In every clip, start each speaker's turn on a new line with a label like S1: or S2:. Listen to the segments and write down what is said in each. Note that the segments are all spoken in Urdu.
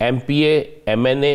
S1: MPA MNA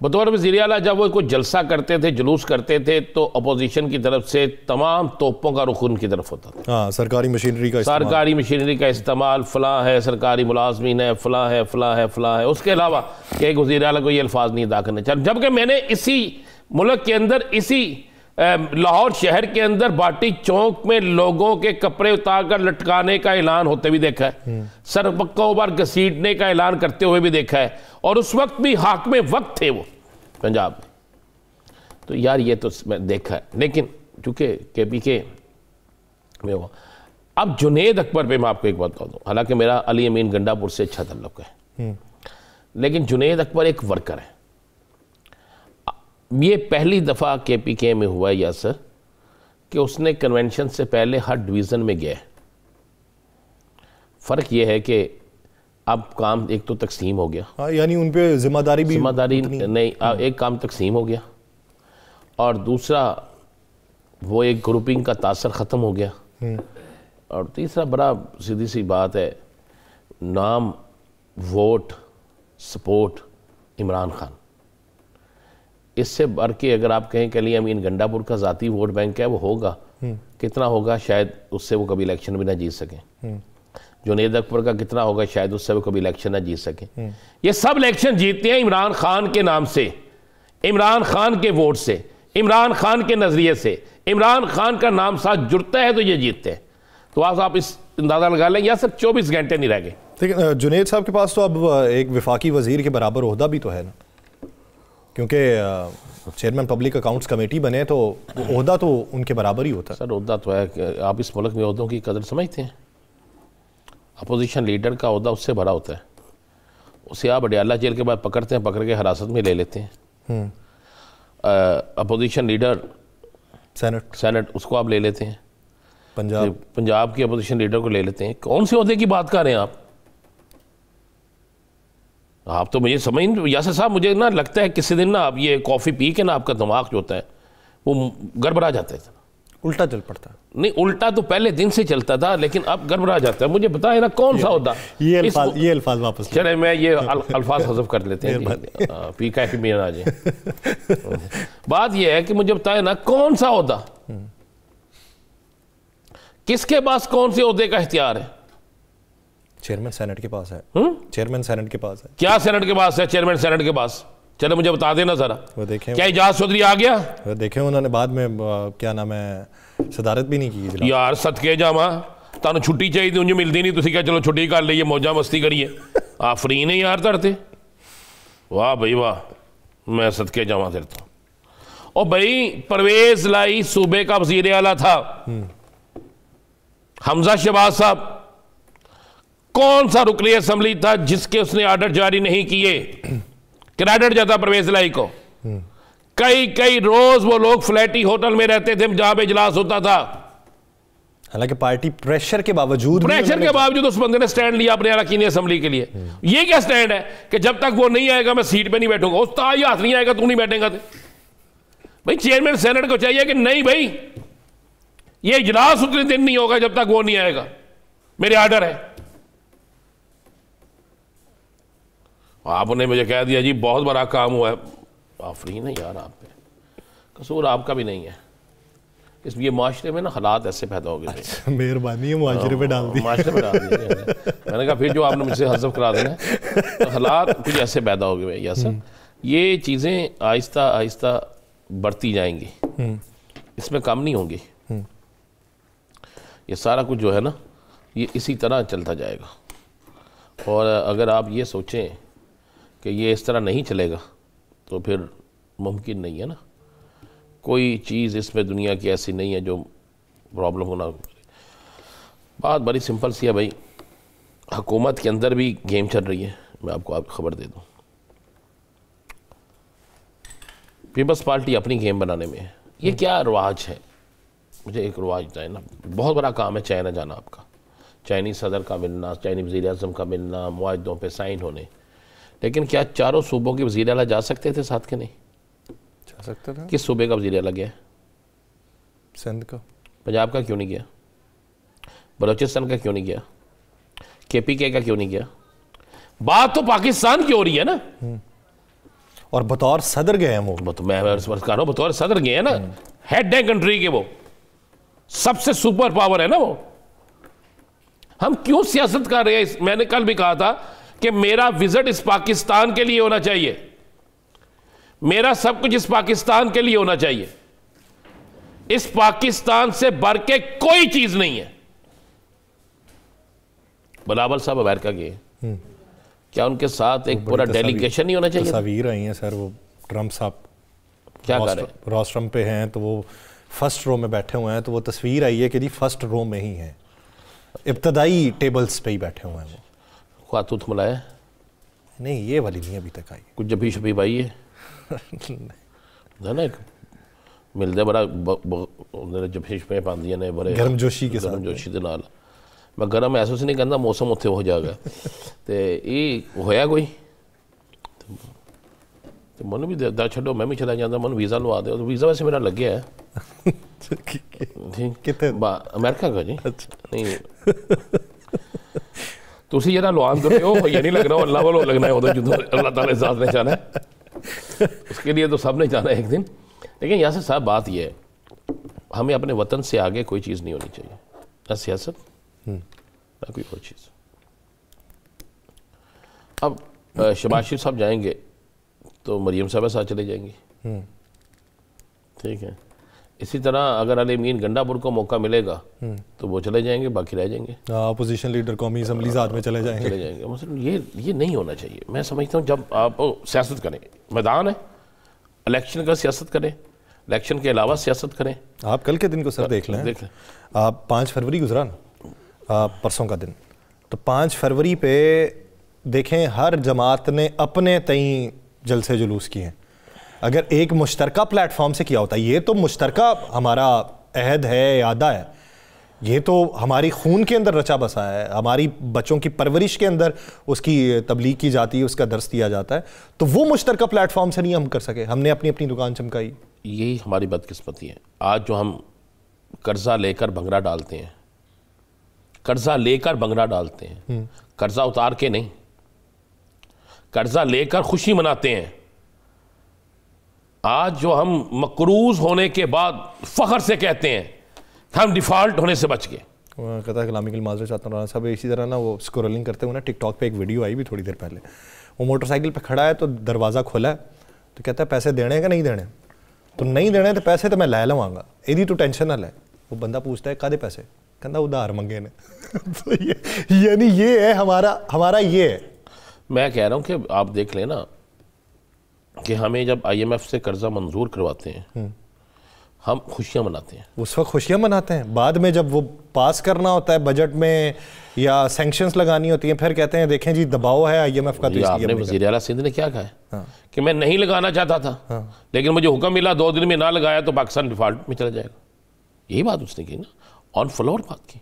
S1: بطور وزیر اعلیٰ جب وہ کوئی جلسہ کرتے تھے، جلوس کرتے تھے، تو اپوزیشن کی طرف سے تمام توپوں کا رخ ان کی طرف ہوتا تھا.
S2: ہاں، سرکاری مشینری کا استعمال، فلاں ہے، سرکاری ملازمین ہے، فلاں ہے، فلاں ہے، فلاں ہے. اس کے علاوہ کہ ایک وزیر اعلیٰ کو یہ الفاظ نہیں ادا کرنے چاہیے. جبکہ میں نے اسی ملک کے اندر، اسی لاہور شہر کے اندر باٹی چوک میں لوگوں کے کپڑے اتار کر لٹکانے کا اعلان ہوتے بھی دیکھا ہے، سر پکوں پر گھسیٹنے کا اعلان کرتے ہوئے بھی دیکھا ہے، اور اس وقت بھی حاکم وقت تھے وہ پنجاب میں. تو یار یہ تو میں دیکھا ہے. لیکن چونکہ کے پی کے میں ہوا. اب جنید اکبر پہ میں آپ کو ایک بات بتا دوں، حالانکہ میرا علی امین گنڈا پور سے اچھا تعلق ہے، لیکن جنید اکبر ایک ورکر ہے. یہ پہلی دفعہ کے پی کے میں ہوا ہے یاسر کہ اس نے کنونشن سے پہلے ہر ڈویژن میں گیا. فرق یہ ہے کہ اب کام ایک تو تقسیم ہو گیا، یعنی ان پہ ذمہ داری
S1: نہیں، ایک کام تقسیم ہو گیا، اور دوسرا وہ ایک گروپنگ کا تاثر ختم ہو گیا، اور تیسرا بڑا سیدھی سی بات ہے، نام، ووٹ، سپورٹ عمران خان. اس سے بڑھ کے اگر آپ کہیں کہ علی امین گنڈا پور کا ذاتی ووٹ بینک ہے، وہ ہوگا، کتنا ہوگا، شاید اس سے وہ کبھی الیکشن بھی نہ جیت سکیں. جنید اکبر کا کتنا ہوگا، شاید اس سے وہ کبھی الیکشن نہ جیت سکیں. یہ سب الیکشن جیتتے ہیں عمران خان کے نام سے، عمران خان کے ووٹ سے، عمران خان کے نظریے سے. عمران خان کا نام ساتھ جڑتا ہے تو یہ جیتتے ہیں. تو آپ اس اندازہ لگا لیں، یا صرف 24 گھنٹے نہیں رہ گئے.
S2: لیکن جنید صاحب کے پاس تو اب ایک وفاقی وزیر کے برابر عہدہ بھی تو ہے نا، کیونکہ چیئرمین پبلک اکاؤنٹس کمیٹی بنے تو عہدہ تو ان کے برابر ہی ہوتا ہے.
S1: سر عہدہ تو ہے کہ آپ اس ملک میں عہدوں کی قدر سمجھتے ہیں؟ اپوزیشن لیڈر کا عہدہ اس سے بڑا ہوتا ہے. اسے آپ اڈیالہ جیل کے بعد پکڑتے ہیں، پکڑ کے حراست میں لے لیتے ہیں. اپوزیشن لیڈر سینٹ اس کو آپ لے لیتے ہیں، پنجاب کی اپوزیشن لیڈر کو لے لیتے ہیں. کون سے عہدے کی بات کر رہے ہیں آپ تو مجھے سمجھ نہیں. یاسر صاحب مجھے نا لگتا ہے کسی دن نا آپ یہ کافی پی کے نا آپ کا دماغ جو ہوتا ہے وہ گڑبڑا جاتا ہے،
S2: الٹا چل پڑتا ہے.
S1: نہیں، الٹا تو پہلے دن سے چلتا تھا، لیکن اب گڑبڑا جاتا ہے. مجھے بتائیں نا کون سا عہدہ.
S2: یہ الفاظ واپس
S1: چلے میں یہ الفاظ حذف کر لیتے ہیں، پی کا پی میں آ جائیں. بات یہ ہے کہ مجھے بتائیں نا کون سا عہدہ، کس کے پاس کون سے عہدے کا اختیار ہے؟
S2: چیئرمین سینٹ کے پاس ہے. چیئرمین سینٹ کے پاس ہے.
S1: کیا سینٹ کے پاس ہے؟ چیئرمین سینٹ کے پاس. چلے مجھے بتا دینا ذرا،
S2: وہ دیکھیں
S1: کیا اعجاز چودھری آ گیا؟
S2: وہ دیکھیں انہوں نے بعد میں کیا نام ہے صدارت بھی نہیں کی.
S1: یار صدقے جاواں تانوں چھٹی چاہیے تھی، انہیں ملتی نہیں، تسی کیا چلو چھٹی کر لئیے، موجہ مستی کریے. آپ فری نہیں یار ترتے. واہ بھائی واہ، میں صدقے جاواں ترتا ہوں. اور بھائی پرویز لائی صوبے کا وزیر اعلیٰ تھا، حمزہ شہباز صاحب. کون سا رکن اسمبلی تھا جس کے اس نے آرڈر جاری نہیں کیے؟ کریڈٹ جاتا پرویز لائی کو. کئی روز وہ لوگ فلیٹی ہوٹل میں رہتے تھے جہاں پہ اجلاس ہوتا تھا.
S2: حالانکہ پارٹی پریشر کے باوجود
S1: اس بندے نے سٹینڈ لیا اپنے اراکین اسمبلی کے لیے. یہ کیا سٹینڈ ہے کہ جب تک وہ نہیں آئے گا میں سیٹ پہ نہیں بیٹھوں گا. اس تاج ہاتھ نہیں آئے گا تو نہیں بیٹھیں گا. بھائی چیئرمین سینٹ کو چاہیے کہ نہیں بھائی یہ اجلاس اتنے دن نہیں ہوگا جب تک وہ نہیں آئے گا، میرے آرڈر ہے. آپ نے مجھے کہہ دیا جی بہت بڑا کام ہوا ہے. آفرین ہے یار، آپ پہ قصور آپ کا بھی نہیں ہے. اس یہ معاشرے میں نا حالات ایسے پیدا ہو گئے.
S2: مہربانی ہے معاشرے پہ ڈال دی.
S1: معاشرے پہ ڈال دی میں نے کہا پھر جو آپ نے مجھ سے حذف کرا دینا تو حالات کچھ ایسے پیدا ہو گئے. یاسر یہ چیزیں آہستہ آہستہ بڑھتی جائیں گی، اس میں کم نہیں ہوں گی. یہ سارا کچھ جو ہے نا یہ اسی طرح چلتا جائے گا. اور اگر آپ یہ سوچیں کہ یہ اس طرح نہیں چلے گا تو پھر ممکن نہیں ہے نا. کوئی چیز اس میں دنیا کی ایسی نہیں ہے جو پرابلم ہونا. بات بڑی سمپل سی ہے بھائی، حکومت کے اندر بھی گیم چل رہی ہے. میں آپ کو خبر دے دوں، پیپلز پارٹی اپنی گیم بنانے میں ہے. یہ کیا رواج ہے؟ مجھے ایک رواج بتائیں نا. بہت بڑا کام ہے چائنا جانا آپ کا، چائنیز صدر کا ملنا، چائنیز وزیر اعظم کا ملنا، معاہدوں پہ سائن ہونے. لیکن کیا چاروں صوبوں کے وزیر اعلیٰ جا سکتے تھے ساتھ کے؟ نہیں
S2: جا سکتے تھے.
S1: کس صوبے کا وزیر اعلیٰ گیا؟
S2: سندھ کا.
S1: پنجاب کا کیوں نہیں گیا؟ بلوچستان کا کیوں نہیں گیا؟ کے پی کے کا کیوں نہیں گیا؟ بات تو پاکستان کی ہو رہی ہے نا.
S2: اور بطور صدر گئے ہیں وہ.
S1: میں کہہ رہا ہوں بطور صدر گئے ہیں نا, ہیڈ ہے کنٹری کے, وہ سب سے سپر پاور ہے نا وہ. ہم کیوں سیاست کر رہے ہیں؟ میں نے کل بھی کہا تھا کہ میرا وزٹ اس پاکستان کے لیے ہونا چاہیے, میرا سب کچھ اس پاکستان کے لیے ہونا چاہیے. اس پاکستان سے بڑھ کے کوئی چیز نہیں ہے. بلاول صاحب امریکہ گئے, کیا ان کے ساتھ ایک پورا ڈیلیگیشن نہیں ہونا چاہیے؟
S2: تصاویر آئی ہیں سر, وہ ٹرمپ صاحب
S1: کیا کر رہے ہیں,
S2: روسٹرم پہ ہیں تو وہ فرسٹ رو میں بیٹھے ہوئے ہیں, تو وہ تصویر آئی ہے کہ جی فرسٹ رو میں ہی ہیں, ابتدائی ٹیبلز پہ ہی بیٹھے ہوئے ہیں. وہ
S1: خاتوت ملایا
S2: نہیں, یہ والی نہیں ابھی تک آئی.
S1: کچھ جبھی شبھی بھائی ہے نا, ملتے بڑا جبھی شبھی پاندیاں نے بڑے
S2: گرم جوشی کے ساتھ,
S1: گرم جوشی دے نال. میں گرم ایسے سے نہیں کہنا, موسم اتنے ہو جائے گا تے یہ ہویا کوئی من بھی دا چھڈو, میں بھی چلا جاتا, من ویزا لوا دے. ویزا ویسے میرا لگ گیا ہے امریکہ کا جی. نہیں تسی جرا لوان دو رہے ہو, یہ نہیں لگ رہا اللہ والو لگنا ہے, اللہ تعالیٰ ذات نے چاہنا ہے, اس کے لیے تو سب نے چاہنا ہے ایک دن. لیکن یہاں سے صاحب بات یہ ہے, ہمیں اپنے وطن سے آگے کوئی چیز نہیں ہونی چاہیے, نہ سیاست نہ کوئی اور چیز. اب شہباز شریف صاحب جائیں گے تو مریم صاحبہ ساتھ چلے جائیں گی, ٹھیک ہے. اسی طرح اگر علی امین گنڈا پور کو موقع ملے گا تو وہ چلے جائیں گے, باقی رہ جائیں گے.
S2: اپوزیشن لیڈر قومی اسمبلی ذات میں چلے جائیں
S1: گے. مثلا یہ نہیں ہونا چاہیے. میں سمجھتا ہوں جب آپ سیاست کریں, میدان ہے, الیکشن کا سیاست کریں, الیکشن کے علاوہ سیاست کریں.
S2: آپ کل کے دن کو سر دیکھ لیں, آپ 5 فروری گزرا نا, پرسوں کا دن, تو 5 فروری پہ دیکھیں ہر جماعت نے اپنے تئیں جلسے جلوس کیے ہیں. اگر ایک مشترکہ پلیٹ فارم سے کیا ہوتا ہے, یہ تو مشترکہ ہمارا عہد ہے, اعادہ ہے, یہ تو ہماری خون کے اندر رچا بسا ہے, ہماری بچوں کی پرورش کے اندر اس کی تبلیغ کی جاتی ہے, اس کا درس دیا جاتا ہے. تو وہ مشترکہ پلیٹ فارم سے نہیں ہم کر سکے, ہم نے اپنی اپنی دکان چمکائی.
S1: یہی ہماری بدقسمتی ہے. آج جو ہم قرضہ لے کر بھنگڑا ڈالتے ہیں, قرضہ لے کر بھنگڑا ڈالتے ہیں, قرضہ اتار کے نہیں, قرضہ لے کر خوشی مناتے ہیں. آج جو ہم مقروض ہونے کے بعد فخر سے کہتے ہیں ہم ڈیفالٹ ہونے سے بچ گئے.
S2: کہتا ہے کلامی کے معذرت چاہتا ہوں رانا صاحب. اسی طرح نا وہ اسکرولنگ کرتے ہوئے نا ٹک ٹاک پہ ایک ویڈیو آئی بھی تھوڑی دیر پہلے, وہ موٹر سائیکل پہ کھڑا ہے تو دروازہ کھولا ہے, تو کہتا ہے پیسے دینے کہ نہیں دینے, تو نہیں دینے تو پیسے تو میں لے لواں گا, ایدی تو ٹینشن نہ لے. وہ بندہ پوچھتا ہے کدے پیسے, کہتا ادھار منگے نے. یعنی یہ ہے ہمارا یہ ہے.
S1: میں کہہ رہا ہوں کہ آپ دیکھ لیں نا کہ ہمیں جب آئی ایم ایف سے قرضہ منظور کرواتے ہیں ہم خوشیاں مناتے ہیں,
S2: اس وقت خوشیاں مناتے ہیں. بعد میں جب وہ پاس کرنا ہوتا ہے بجٹ میں یا سینکشنز لگانی ہوتی ہیں, پھر کہتے ہیں دیکھیں جی دباؤ ہے آئی ایم ایف کا. تو
S1: آپ نے وزیر اعلیٰ سندھ نے کیا کہا ہے کہ میں نہیں لگانا چاہتا تھا, لیکن مجھے حکم ملا 2 دن میں نہ لگایا تو پاکستان ڈیفالٹ میں چلا جائے گا. یہی بات اس نے کی نا, آن فلور بات کی.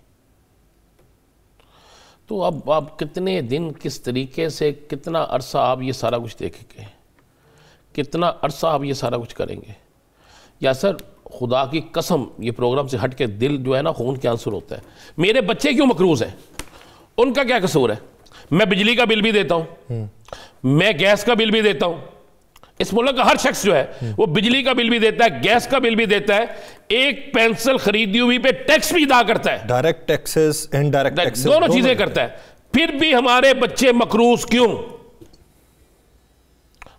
S1: تو اب آپ کتنے دن کس طریقے سے, کتنا عرصہ آپ یہ سارا کچھ دیکھیں گے, کتنا عرصہ آپ یہ سارا کچھ کریں گے. یا سر خدا کی قسم یہ پروگرام سے ہٹ کے دل جو ہے نا خون کے آنسر ہوتا ہے. میرے بچے کیوں مقروض ہیں, ان کا کیا قصور ہے؟ میں بجلی کا بل بھی دیتا ہوں, میں گیس کا بل بھی دیتا ہوں. اس ملک کا ہر شخص جو ہے وہ بجلی کا بل بھی دیتا ہے, گیس کا بل بھی دیتا ہے, ایک پینسل خریدی ہوئی پہ ٹیکس بھی ادا کرتا ہے,
S2: ڈائریکٹ ٹیکسز, انڈائریکٹ ٹیکسز,
S1: دونوں چیزیں کرتا ہے. پھر بھی ہمارے بچے مقروض کیوں؟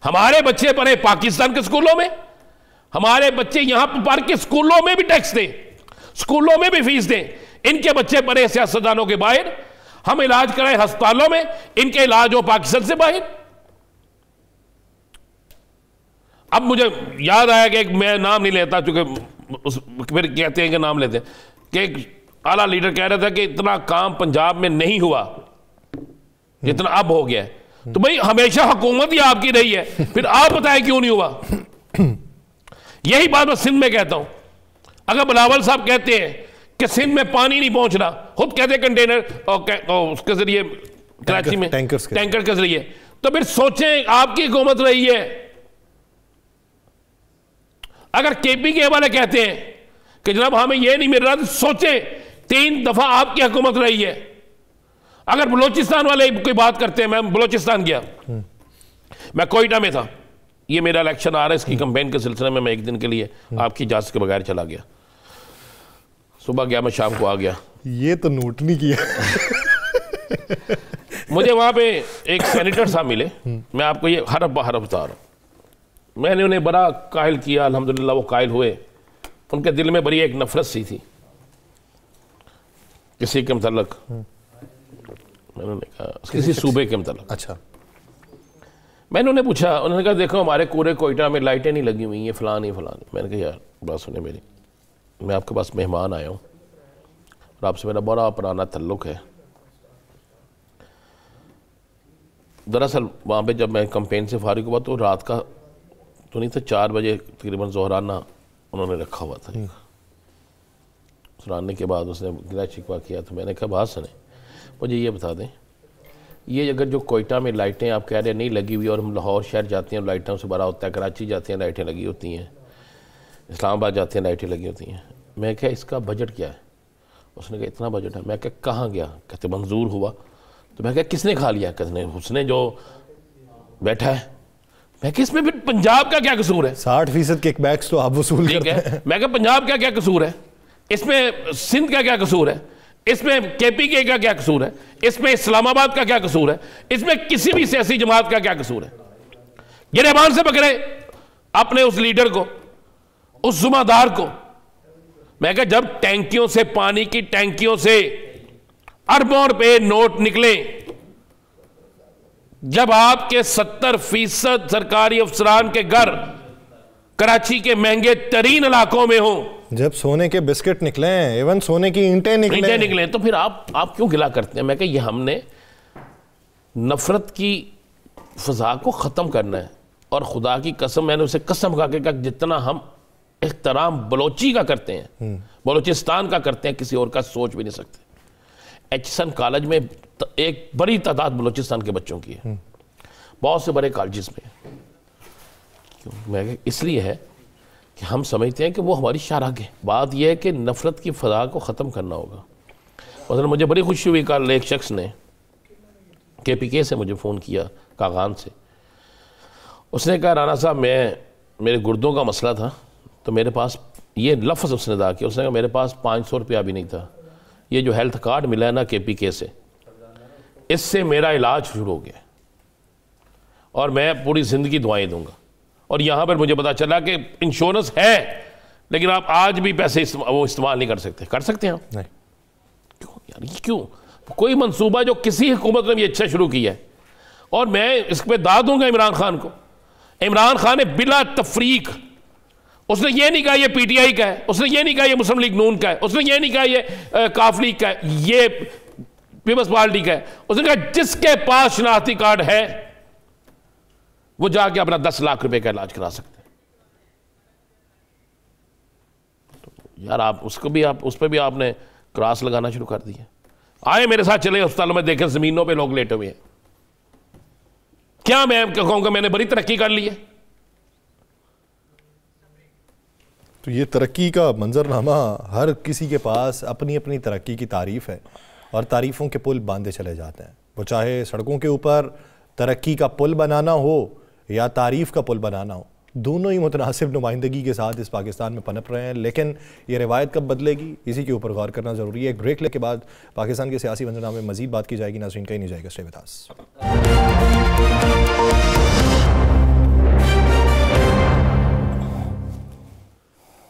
S1: ہمارے بچے پڑھے پاکستان کے اسکولوں میں, ہمارے بچے یہاں پڑھ کے اسکولوں میں بھی ٹیکس دیں, اسکولوں میں بھی فیس دیں. ان کے بچے پڑھے سیاستدانوں کے باہر, ہم علاج کرائیں ہسپتالوں میں, ان کے علاج ہو پاکستان سے باہر. اب مجھے یاد آیا کہ میں نام نہیں لیتا چونکہ پھر کہتے ہیں کہ نام لیتے ہیں, کہ ایک اعلیٰ لیڈر کہہ رہا تھا کہ اتنا کام پنجاب میں نہیں ہوا جتنا اب ہو گیا ہے. تو بھئی ہمیشہ حکومت ہی آپ کی رہی ہے, پھر آپ بتائیں کیوں نہیں ہوا. یہی بات میں سندھ میں کہتا ہوں. اگر بلاول صاحب کہتے ہیں کہ سندھ میں پانی نہیں پہنچ رہا, خود کہتے ہیں کنٹینر اس کے ذریعے کراچی میں ٹینکر کے ذریعے, تو پھر سوچیں آپ کی حکومت رہی ہے. اگر کے پی کے والے کہتے ہیں کہ جناب ہمیں یہ نہیں مل رہا, تو سوچیں 3 دفعہ آپ کی حکومت رہی ہے. اگر بلوچستان والے کوئی بات کرتے ہیں, میں بلوچستان گیا, میں کوئٹہ میں تھا, یہ میرا الیکشن آ رہا ہے، اس کی کمپین کے سلسلے میں ایک دن کے لیے آپ کی اجازت کے بغیر چلا گیا. صبح گیا، میں شام کو آ گیا.
S2: یہ تو نوٹ نہیں کیا.
S1: مجھے وہاں پہ ایک سینیٹر صاحب ملے، میں آپ کو یہ حرف بحرف بتا رہا ہوں. میں نے انہیں بڑا قائل کیا، الحمدللہ وہ قائل ہوئے. ان کے دل میں بڑی ایک نفرت سی تھی کسی کے متعلق، میں نے کہا کسی صوبے کے متعلق.
S2: اچھا.
S1: میں نے انہیں پوچھا، انہوں نے کہا دیکھو ہمارے پورے کوئٹہ میں لائٹیں نہیں لگی ہوئی ہیں، فلاں نہیں فلاں نہیں. میں نے کہا یار بات سنیں میری، میں آپ کے پاس مہمان آیا ہوں اور آپ سے میرا بڑا پرانا تعلق ہے. دراصل وہاں پہ جب میں کمپین سے فارغ ہوا تو رات کا تو نہیں تھا، 4 بجے تقریباً ظہرانہ انہوں نے رکھا ہوا تھا. سنانے کے بعد اس نے گلا شکوہ کیا تو میں نے کہا بات سنیں، مجھے یہ بتا دیں یہ اگر جو کوئٹہ میں لائٹیں آپ کہہ رہے ہیں نہیں لگی ہوئی اور ہم لاہور شہر جاتے ہیں لائٹوں سے بھرا ہوتا ہے، کراچی جاتے ہیں لائٹیں لگی ہوتی ہیں، اسلام آباد جاتے ہیں لائٹیں لگی ہوتی ہیں، میں کہا اس کا بجٹ کیا ہے؟ اس نے کہا اتنا بجٹ ہے. میں کہا کہاں گیا؟ کہتے منظور ہوا. تو میں کہا کس نے کھا لیا؟ کہتے اس نے جو بیٹھا ہے. میں کہا اس میں پھر پنجاب کا کیا قصور ہے؟
S2: 60% کک بیکس تو آپ وصول کرتے ہیں.
S1: میں کہا پنجاب کا کیا قصور ہے؟ اس میں سندھ کا کیا قصور ہے؟ اس میں کے پی کے کا کیا قصور ہے؟ اس میں اسلام آباد کا کیا قصور ہے؟ اس میں کسی بھی سیاسی جماعت کا کیا قصور ہے؟ گریبان سے پکڑے اپنے اس لیڈر کو، اس ذمہ دار کو. میں کہا جب ٹینکیوں سے، پانی کی ٹینکیوں سے اربوں روپے نوٹ نکلے، جب آپ کے 70% سرکاری افسران کے گھر کراچی کے مہنگے ترین علاقوں میں ہوں،
S2: جب سونے کے بسکٹ نکلے ہیں، ایون سونے کی اینٹیں
S1: نکلیں، تو پھر آپ کیوں گلا کرتے ہیں؟ میں کہ یہ ہم نے نفرت کی فضا کو ختم کرنا ہے. اور خدا کی قسم، میں نے اسے قسم کھا کے کہا جتنا ہم احترام بلوچی کا کرتے ہیں، بلوچستان کا کرتے ہیں، کسی اور کا سوچ بھی نہیں سکتے. ایچسن کالج میں ایک بڑی تعداد بلوچستان کے بچوں کی ہے، بہت سے بڑے کالجز میں. میں اس لیے ہے کہ ہم سمجھتے ہیں کہ وہ ہماری شاہراہ ہے. بات یہ ہے کہ نفرت کی فضا کو ختم کرنا ہوگا. مثلا مجھے بڑی خوشی ہوئی، کل ایک شخص نے کے پی کے سے مجھے فون کیا، کاغان سے. اس نے کہا رانا صاحب میرے گردوں کا مسئلہ تھا تو میرے پاس، یہ لفظ اس نے ادا کیا، اس نے کہا میرے پاس 500 روپیہ بھی نہیں تھا. یہ جو ہیلتھ کارڈ ملا ہے نا کے پی کے سے، اس سے میرا علاج شروع ہو گیا اور میں پوری زندگی دعائیں دوں گا. اور یہاں پر مجھے پتا چلا کہ انشورنس ہے لیکن آپ آج بھی پیسے وہ استعمال نہیں کر سکتے. کر سکتے ہیں آپ؟ کیوں یار؟ یہ کیوں؟ کوئی منصوبہ جو کسی حکومت نے بھی اچھا شروع کیا ہے. اور میں اس پہ داد دوں گا عمران خان کو. عمران خان نے بلا تفریق، اس نے یہ نہیں کہا یہ پی ٹی آئی کا ہے، اس نے یہ نہیں کہا یہ مسلم لیگ نون کا ہے، اس نے یہ نہیں کہا یہ کاف لیگ کا ہے، یہ پیپلز پارٹی کا ہے. اس نے کہا جس کے پاس شناختی کارڈ ہے وہ جا کے اپنا 10 لاکھ روپے کا علاج کرا سکتے ہیں. یار آپ اس پہ بھی آپ نے کراس لگانا شروع کر دیا. آئے میرے ساتھ چلے اسپتالوں میں، دیکھیں زمینوں پہ لوگ لیٹے ہوئے ہیں. کیا میں کہوں گا میں نے بڑی ترقی کر لی ہے؟
S2: تو یہ ترقی کا منظرنامہ، ہر کسی کے پاس اپنی اپنی ترقی کی تعریف ہے اور تعریفوں کے پل باندھے چلے جاتے ہیں. وہ چاہے سڑکوں کے اوپر ترقی کا پل بنانا ہو یا تعریف کا پل بنانا ہو، دونوں ہی متناسب نمائندگی کے ساتھ اس پاکستان میں پنپ رہے ہیں. لیکن یہ روایت کب بدلے گی، اسی کے اوپر غور کرنا ضروری ہے. ایک بریک لے کے بعد پاکستان کے سیاسی منظرنامے میں مزید بات کی جائے گی. ناظرین کہیں نہیں جائے گا، اسٹے وتھ اس.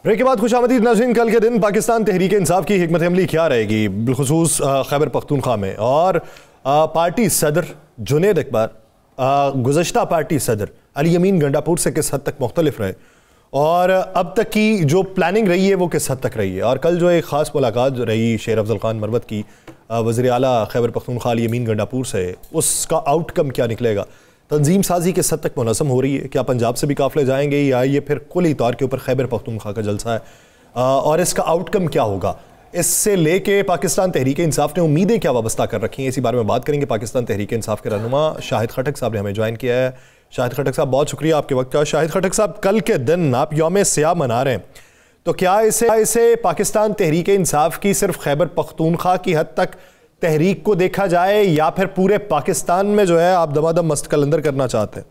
S2: بریک کے بعد خوش آمدید ناظرین. کل کے دن پاکستان تحریک انصاف کی حکمت عملی کیا رہے گی، بالخصوص خیبر پختونخوا میں؟ اور پارٹی صدر جنید اکبر گزشتہ پارٹی صدر علی امین گنڈاپور سے کس حد تک مختلف رہے اور اب تک کی جو پلاننگ رہی ہے وہ کس حد تک رہی ہے؟ اور کل جو ایک خاص ملاقات رہی شیر افضل خان مروت کی وزیر اعلیٰ خیبر پختونخوا علی امین گنڈاپور سے، اس کا آؤٹ کم کیا نکلے گا؟ تنظیم سازی کس حد تک منظم ہو رہی ہے؟ کیا پنجاب سے بھی قافلے جائیں گے یا یہ پھر کلی طور کے اوپر خیبر پختونخوا کا جلسہ ہے؟ اور اس کا آؤٹ کم کیا ہوگا؟ اس سے لے کے پاکستان تحریک انصاف نے امیدیں کیا وابستہ کر رکھی ہیں؟ اسی بارے میں بات کریں گے. پاکستان تحریک انصاف کے رہنما شاہد خٹک صاحب نے ہمیں جوائن کیا ہے. شاہد خٹک صاحب بہت شکریہ آپ کے وقت کا. شاہد خٹک صاحب، کل کے دن آپ یوم سیاہ منا رہے ہیں، تو کیا اسے پاکستان تحریک انصاف کی صرف خیبر پختونخوا کی حد تک تحریک کو دیکھا جائے یا پھر پورے پاکستان میں جو ہے آپ دمادم مست کلندر کرنا چاہتے ہیں؟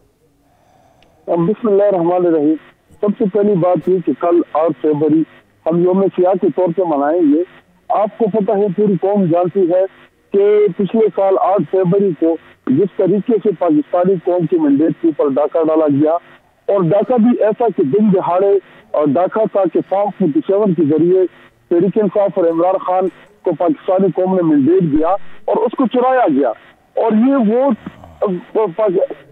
S3: بسم اللہ الرحمن الرحیم. سب سے پہلی بات یہ کہ کل 8 فروری ہم یوم سیاہ کے طور پہ منائیں گے. آپ کو پتہ ہے، پوری قوم جانتی ہے کہ پچھلے سال 8 فروری کو جس طریقے سے پاکستانی قوم کے مینڈیٹ کے اوپر ڈاکہ ڈالا گیا، اور ڈاکہ بھی ایسا کہ دن دہاڑے اور ڈاکہ تھا کہ فارم 47 کے ذریعے تحریک انصاف اور عمران خان کو پاکستانی قوم نے مینڈیٹ دیا اور اس کو چرایا گیا. اور یہ ووٹ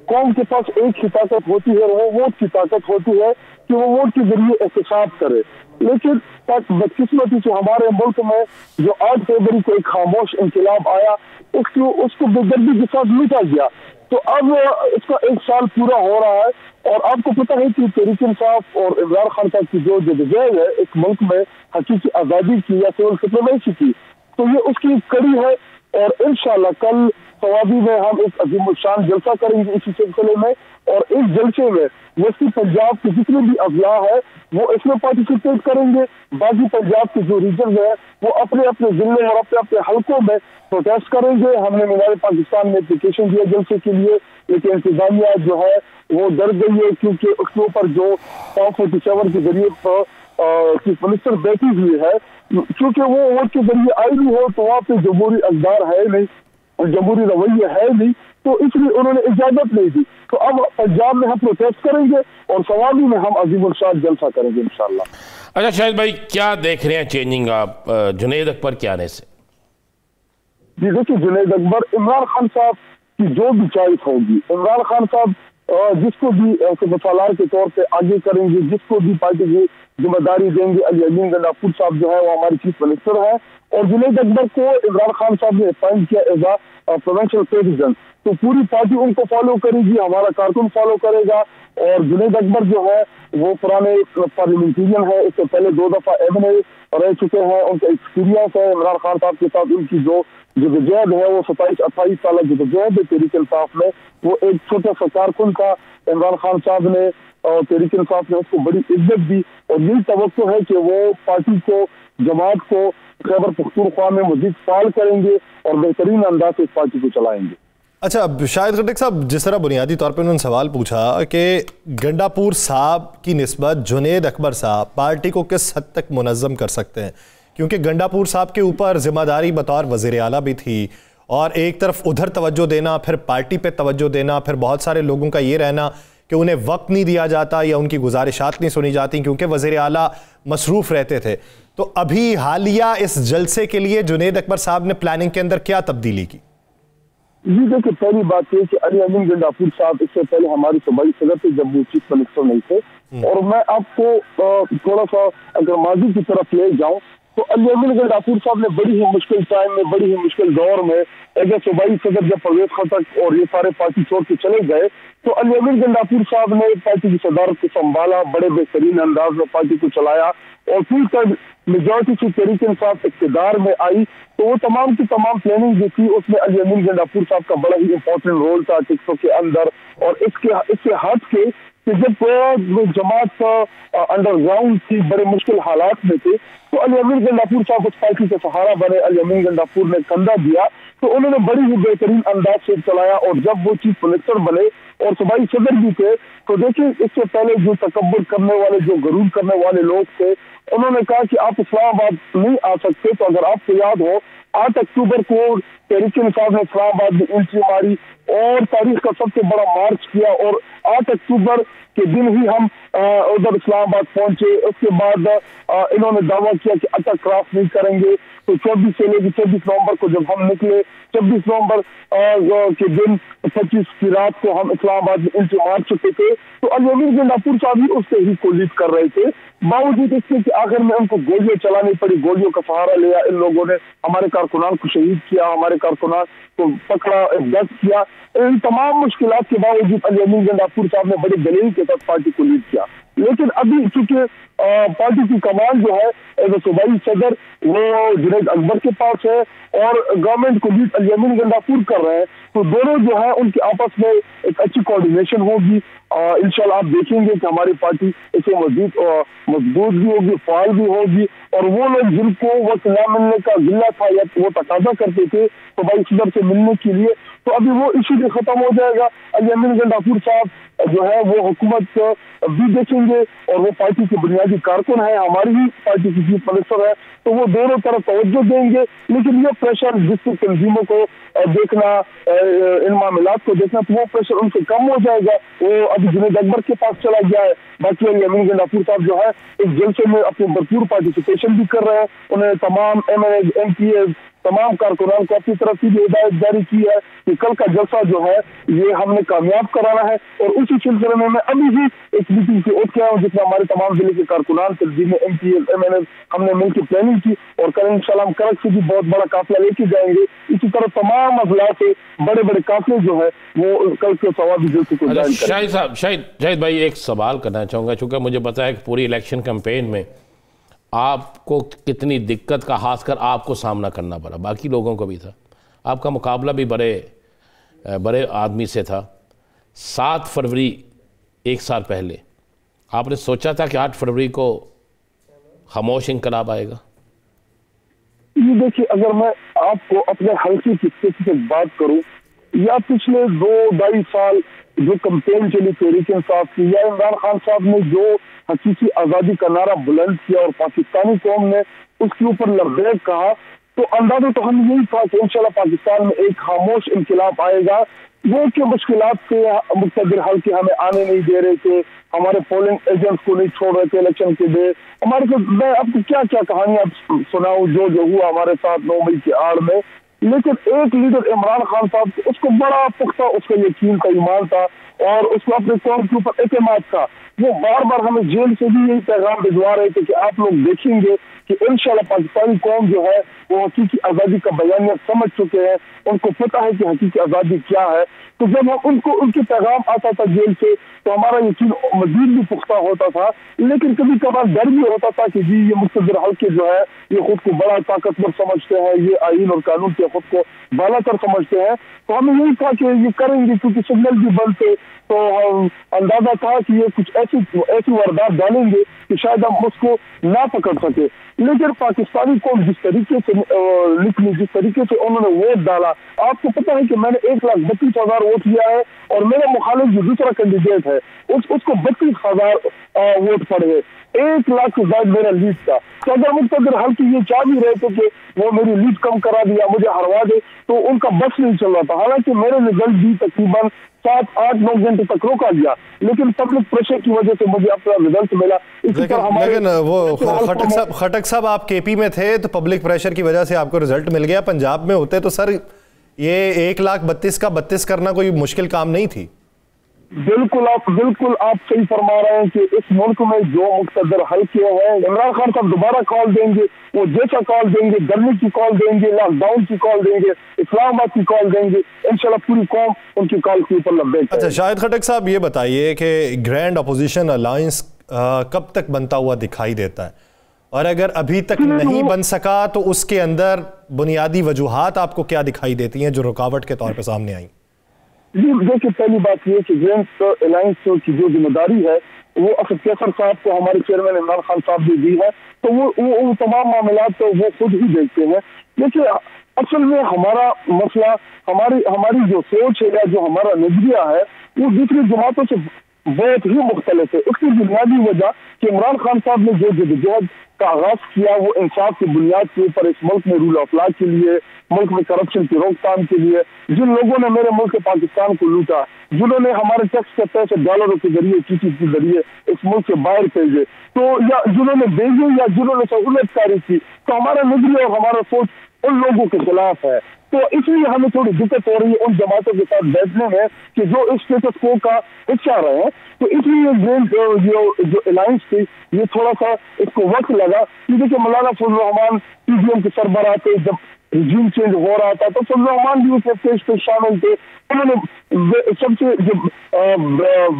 S3: قوم کے پاس ایک ہی طاقت ہوتی ہے، وہ ووٹ کی طاقت ہوتی ہے کہ وہ ووٹ کے ذریعے احتساب کرے. لیکن بدقسمتی سے ہمارے ملک میں جو 8 فروری کو ایک خاموش انقلاب آیا، اس کو بے دردی کے ساتھ مٹا گیا. تو اب اس کا 1 سال پورا ہو رہا ہے، اور آپ کو پتہ ہے کہ تحریک انصاف اور عمران خان کا کی جو جدوجہد ہے ایک ملک میں حقیقی آزادی کی یا سول سپریمیسی کی، تو یہ اس کی کڑی ہے. اور انشاءاللہ کل سوابی میں ہم ایک عظیم الشان جلسہ کریں گے اسی سلسلے میں، اور اس جلسے میں وسطی پنجاب کے جتنے بھی اضلاع ہے وہ اس میں پارٹیسپیٹ کریں گے. باقی پنجاب کے جو ریجن ہے وہ اپنے اپنے ضلع اور اپنے اپنے حلقوں میں پروٹیسٹ کریں گے. ہم نے مینار پاکستان میں اپلیکیشن دیا جلسے کے لیے، لیکن انتظامیہ جو ہے وہ ڈر گئی ہے، کیونکہ اس کے اوپر جو فارم 47 کے ذریعے چیف منسٹر بیٹھی ہوئی ہے، کیونکہ وہ ووٹ کے ذریعے آئی بھی ہو تو وہاں پہ جمہوری اقدار ہے نہیں اور جمہوری رویہ ہے نہیں، تو اس لیے انہوں نے اجازت نہیں دی. تو اب پنجاب میں ہم پروٹیسٹ کریں گے اور سوابی میں ہم عظیم الشان جلسہ کریں گے انشاءاللہ.
S1: اچھا شاہد بھائی، کیا دیکھ رہے ہیں چینجنگ آپ جنید اکبر کے آنے سے؟
S3: جی دیکھیے، جنید اکبر، عمران خان صاحب کی جو بھی چوائس ہوگی، عمران خان صاحب جس کو بھی سالار کے طور پہ آگے کریں گے، جس کو بھی پارٹی کی ذمہ داری دیں گے. علی امین گنڈاپور صاحب جو ہے وہ ہمارے چیف منسٹر ہیں، اور جنید اکبر کو عمران خان صاحب نے اپائنٹ کیا ایز اے پروونشل پریزیڈنٹ. تو پوری پارٹی ان کو فالو کرے گی، ہمارا کارکن فالو کرے گا. اور جنید اکبر جو ہے وہ پرانے پارلیمنٹرین ہے، اس سے پہلے 2 دفعہ MNA رہ چکے ہیں، ان کا ایکسپیرینس ہے. عمران خان صاحب کے ساتھ ان کی جو جدوجہد ہے وہ 27-28 سالہ جدوجہد ہے تحریک انصاف میں، وہ ایک چھوٹا سا کارکن تھا. عمران خان صاحب نے اور تحریک انصاف نے اس کو بڑی عزت دی، اور یہی توقع ہے کہ وہ پارٹی کو، جماعت کو خیبر پختونخوا میں مزید فعال کریں گے اور بہترین انداز سے اس پارٹی کو چلائیں گے.
S2: اچھا شاہد خٹک صاحب، جس طرح بنیادی طور پہ انہوں نے سوال پوچھا کہ گنڈاپور صاحب کی نسبت جنید اکبر صاحب پارٹی کو کس حد تک منظم کر سکتے ہیں، کیونکہ گنڈاپور صاحب کے اوپر ذمہ داری بطور وزیر اعلیٰ بھی تھی، اور ایک طرف ادھر توجہ دینا، پھر پارٹی پہ توجہ دینا، پھر بہت سارے لوگوں کا یہ رہنا کہ انہیں وقت نہیں دیا جاتا یا ان کی گزارشات نہیں سنی جاتی کیونکہ وزیر اعلیٰ مصروف رہتے تھے. تو ابھی حالیہ اس جلسے کے لیے جنید اکبر صاحب نے پلاننگ کے اندر کیا تبدیلی کی؟
S3: جی دیکھیں، پہلی بات یہ کہ علی امین گنڈاپور صاحب اس سے پہلے ہماری صوبائی صدر تھے جب وہ چیف منسٹر نہیں تھے. اور میں آپ کو تھوڑا سا اگر ماضی کی طرف لے جاؤں تو علی امین گنڈاپور صاحب نے بڑی ہی مشکل ٹائم میں، بڑی ہی مشکل دور میں، اگر صوبائی صدر جب پرویز خٹک اور یہ سارے پارٹی چھوڑ کے چلے گئے تو علی امین گنڈاپور صاحب نے پارٹی کی صدارت کو سنبھالا، بڑے بہترین انداز میں پارٹی کو چلایا، اور پھر تک میجورٹی کی تحریک انصاف اقتدار میں آئی تو وہ تمام کی تمام پلاننگ جو تھی اس میں علی امین گنڈاپور صاحب کا بڑا ہی امپورٹنٹ رول تھا ٹک ٹاک کے اندر. اور اس سے ہٹ کے کہ جب جماعت انڈر گراؤنڈ تھی، بڑے مشکل حالات میں تھے، تو علی امین گنڈاپور صاحب اس پارٹی کا سہارا بنے. علی امین گنڈاپور نے کندھا دیا تو انہوں نے بڑی ہی بہترین انداز سے چلایا. اور جب وہ چیف منسٹر بنے اور صوبائی صدر بھی تھے تو دیکھیں اس سے پہلے جو تکبر کرنے والے، جو غرور کرنے والے لوگ تھے، انہوں نے کہا کہ آپ اسلام آباد نہیں آ سکتے. تو اگر آپ کو یاد ہو 8 اکتوبر کو تحریک انصاف نے اسلام آباد میں انٹری ماری اور تاریخ کا سب سے بڑا مارچ کیا، اور 8 اکتوبر کے دن ہی ہم ادھر اسلام آباد پہنچے. اس کے بعد انہوں نے دعویٰ کیا کہ اٹا کراس نہیں کریں گے. تو 24 سے لے کے 24 نومبر کو جب ہم نکلے، 24 نومبر کے دن 25 کی رات کو ہم اسلام آباد میں انٹری مار چکے تھے. تو علی امین گنڈاپور صاحب بھی اس تحریک کو لیڈ کر رہے تھے، باوجود اس کے کہ آخر میں ان کو گولیاں چلانی پڑی. گولیوں کا سہارا لیا ان لوگوں نے، ہمارے کارکنان کو شہید کیا، ہمارے کارکنان کو پکڑا، دست کیا. ان تمام مشکلات کے باوجود علی امین گنڈاپور صاحب نے بڑے دلیل کے ساتھ پارٹی کو لیڈ کیا. لیکن ابھی چونکہ پارٹی کی کمان جو ہے ایز اے صوبائی صدر وہ جنید اکبر کے پاس ہے اور گورنمنٹ کو لیڈ الیمین گنڈافور کر رہے ہیں، تو دونوں جو ہے ان کے آپس میں ایک اچھی کوآرڈینیشن ہوگی. انشاءاللہ آپ دیکھیں گے کہ ہماری پارٹی اسے مزید مضبوط بھی ہوگی، فعال بھی ہوگی، اور وہ لوگ جن کو وقت نہ ملنے کا ذلہ تھا یا وہ تقاضا کرتے تھے صوبائی صدر سے ملنے کے لیے، تو ابھی وہ ایشو بھی ختم ہو جائے گا. الیمین گنڈافور صاحب جو ہے وہ حکومت بھی دیکھیں گے اور وہ پارٹی کے بنیادی کارکن ہے، ہماری ہی پارٹی کی چیف منسٹر ہے، تو وہ دونوں طرف توجہ دیں گے. لیکن یہ پریشر جس سے تنظیموں کو دیکھنا، ان معاملات کو دیکھنا، تو وہ پریشر ان سے کم ہو جائے گا. وہ ابھی جنید اکبر کے پاس چلا گیا ہے. باقی الیمین گنڈافور صاحب جو ہے اس جلسے میں اپنے بھرپور پارٹیسپیشن بھی کر رہے ہیں. انہیں تمام M L A, M P A, تمام کارکنان کو اپنی طرف سے بھی ہدایت جاری کی ہے کہ کل کا جلسہ جو ہے یہ ہم نے کامیاب کرانا ہے. اور اسی سلسلے میں ابھی بھی ایک میٹنگ سے اٹھ کے آیا ہوں جس میں ہمارے تمام ضلع کے کارکنان، تنظیمیں، M P L, M L A ہم نے مل کے پلاننگ کی، اور کل انشاءاللہ ہم کرک سے بھی بہت بڑا قافلہ لے کے جائیں گے. اسی طرح تمام اضلاع سے بڑے بڑے قافلے جو ہے وہ کل کے ثوابی جلسے کو جاری کریں.
S1: شاہد صاحب، شاہد بھائی ایک سوال کرنا چاہوں گا، چونکہ مجھے پتا ہے کہ پوری الیکشن کمپین میں آپ کو کتنی دقت کا خاص کر آپ کو سامنا کرنا پڑا، باقی لوگوں کو بھی تھا. آپ کا مقابلہ بھی بڑے آدمی سے تھا. 7 فروری ایک سال پہلے آپ نے سوچا تھا کہ 8 فروری کو خاموش انقلاب آئے گا؟
S3: یہ دیکھیے، اگر میں آپ کو اپنے حلقے کی اسپیسیفک بات کروں، یا پچھلے 2-2.5 سال جو کمپین چلی تحریک انصاف کی، یا عمران خان صاحب نے جو حقیقی آزادی کا نعرہ بلند کیا اور پاکستانی قوم نے اس کے اوپر لبیک کہا، تو اندازہ تو ہم یہی تھا کہ انشاءاللہ پاکستان میں ایک خاموش انقلاب آئے گا. وہ کہ مشکلات سے مقتدر حلقے ہمیں آنے نہیں دے رہے تھے، ہمارے پولنگ ایجنٹس کو نہیں چھوڑ رہے تھے الیکشن کے دے ہمارے ساتھ. میں اب کیا کیا کہانیاں سناؤں جو ہوا ہمارے ساتھ 9 مئی کی آڑ میں. لیکن ایک لیڈر عمران خان صاحب، اس کو بڑا پختہ اس کا یقین تھا، ایمان تھا، اور اس کو اپنے قوم کے اوپر اعتماد تھا. وہ بار بار ہمیں جیل سے بھی یہی پیغام بھجوا رہے تھے کہ آپ لوگ دیکھیں گے کہ انشاءاللہ پاکستانی قوم جو ہے وہ حقیقی آزادی کا بیانیہ سمجھ چکے ہیں، ان کو پتہ ہے کہ حقیقی آزادی کیا ہے. تو جب ہم ان کے پیغام آتا تھا جیل سے تو ہمارا یقین مزید بھی پختہ ہوتا تھا. لیکن کبھی کبھار ڈر بھی ہوتا تھا کہ جی یہ مقتدر حلقے جو ہے یہ خود کو بڑا طاقتور سمجھتے ہیں، یہ آئین اور قانون کے خود کو بالا تر سمجھتے ہیں. تو ہمیں یہی تھا کہ یہ کریں گے، کیونکہ سگنل بھی بنتے، تو اندازہ تھا کہ یہ کچھ ایسی واردات ڈالیں گے کہ شاید ہم اس کو نہ پکڑ سکے. لیکن پاکستانی قوم جس طریقے سے نکلی، جس طریقے سے انہوں نے ووٹ ڈالا، آپ کو پتہ ہے کہ میں نے 1,32,000 ووٹ لیا ہے، اور میرا مخالف جو دوسرا کینڈیڈیٹ ہے اس کو 32,000 ووٹ پڑے. 1 لاکھ سے زائد میرا لیڈ تھا. تو اگر مقتدر حلقے یہ چاہ بھی رہے تھے کہ وہ میری لیڈ کم کرا دیا، مجھے ہروا دے، تو ان کا بس نہیں چل رہا تھا. حالانکہ میرے رزلٹ بھی تقریباً 7-8-9 گھنٹے تک روکا گیا، لیکن پبلک پریشر کی وجہ سے مجھے اپنا رزلٹ ملا.
S2: لیکن وہ خٹک صاحب آپ کے پی میں تھے تو پبلک پریشر کی وجہ سے آپ کو رزلٹ مل گیا. پنجاب میں ہوتے تو سر یہ 1,32,000 کا 32 کرنا کوئی مشکل کام نہیں تھی.
S3: بالکل آپ صحیح فرما رہے ہیں کہ اس ملک میں جو مقتدر حلقے ہیں، عمران خان صاحب دوبارہ کال دیں گے، وہ جیسا کال دیں گے، گرمی کی کال دیں گے، لاک ڈاؤن کی کال دیں گے، اسلام آباد کی کال دیں گے، انشاءاللہ پوری قوم ان کی کال کے اوپر لبیک.
S2: اچھا شاہد خٹک صاحب یہ بتائیے کہ گرینڈ اپوزیشن الائنس کب تک بنتا ہوا دکھائی دیتا ہے، اور اگر ابھی تک نہیں بن سکا تو اس کے اندر بنیادی وجوہات آپ کو کیا دکھائی دیتی ہیں جو رکاوٹ کے طور پہ سامنے آئیں؟
S3: جی دیکھیے، پہلی بات یہ کہ گرینڈ الائنس کی جو ذمہ داری ہے وہ اسد کیسر صاحب کو ہمارے چیئرمین عمران خان صاحب نے دی ہے، تو وہ تمام معاملات تو وہ خود ہی دیکھتے ہیں. دیکھیے اصل میں ہمارا مسئلہ، ہماری جو سوچ ہے یا جو ہمارا نظریہ ہے وہ دوسری جماعتوں سے بہت ہی مختلف ہے. اس کی بنیادی وجہ کہ عمران خان صاحب نے جو جدوجہد کا آغاز کیا وہ انصاف کی بنیاد کے اوپر اس ملک میں رول آف لا کے لیے، ملک میں کرپشن کی روک تھام کے لیے. جن لوگوں نے میرے ملک پاکستان کو لوٹا، جنہوں نے ہمارے ٹیکس کے پیسے ڈالروں کے ذریعے چیزوں کے ذریعے اس ملک سے باہر بھیجے، تو یا جنہوں نے بھیجے یا جنہوں نے سہولت کاری کی، تو ہمارا نظریہ اور ہمارا سوچ ان لوگوں کے خلاف ہے. تو اس لیے ہمیں تھوڑی دقت ہو رہی ہے ان جماعتوں کے ساتھ بیٹھنے میں کہ جو اس اسٹیٹس کو کا حصہ رہے ہیں. تو اس لیے جو الائنس تھی یہ تھوڑا سا اس کو وقت لگا، کیونکہ مولانا فضل الرحمان پی ڈی ایم کے سربراہ تھے. جب رجیم چینج ہو رہا تھا تو فضل الرحمان بھی اس فیس پہ شامل تھے. انہوں نے سب سے جو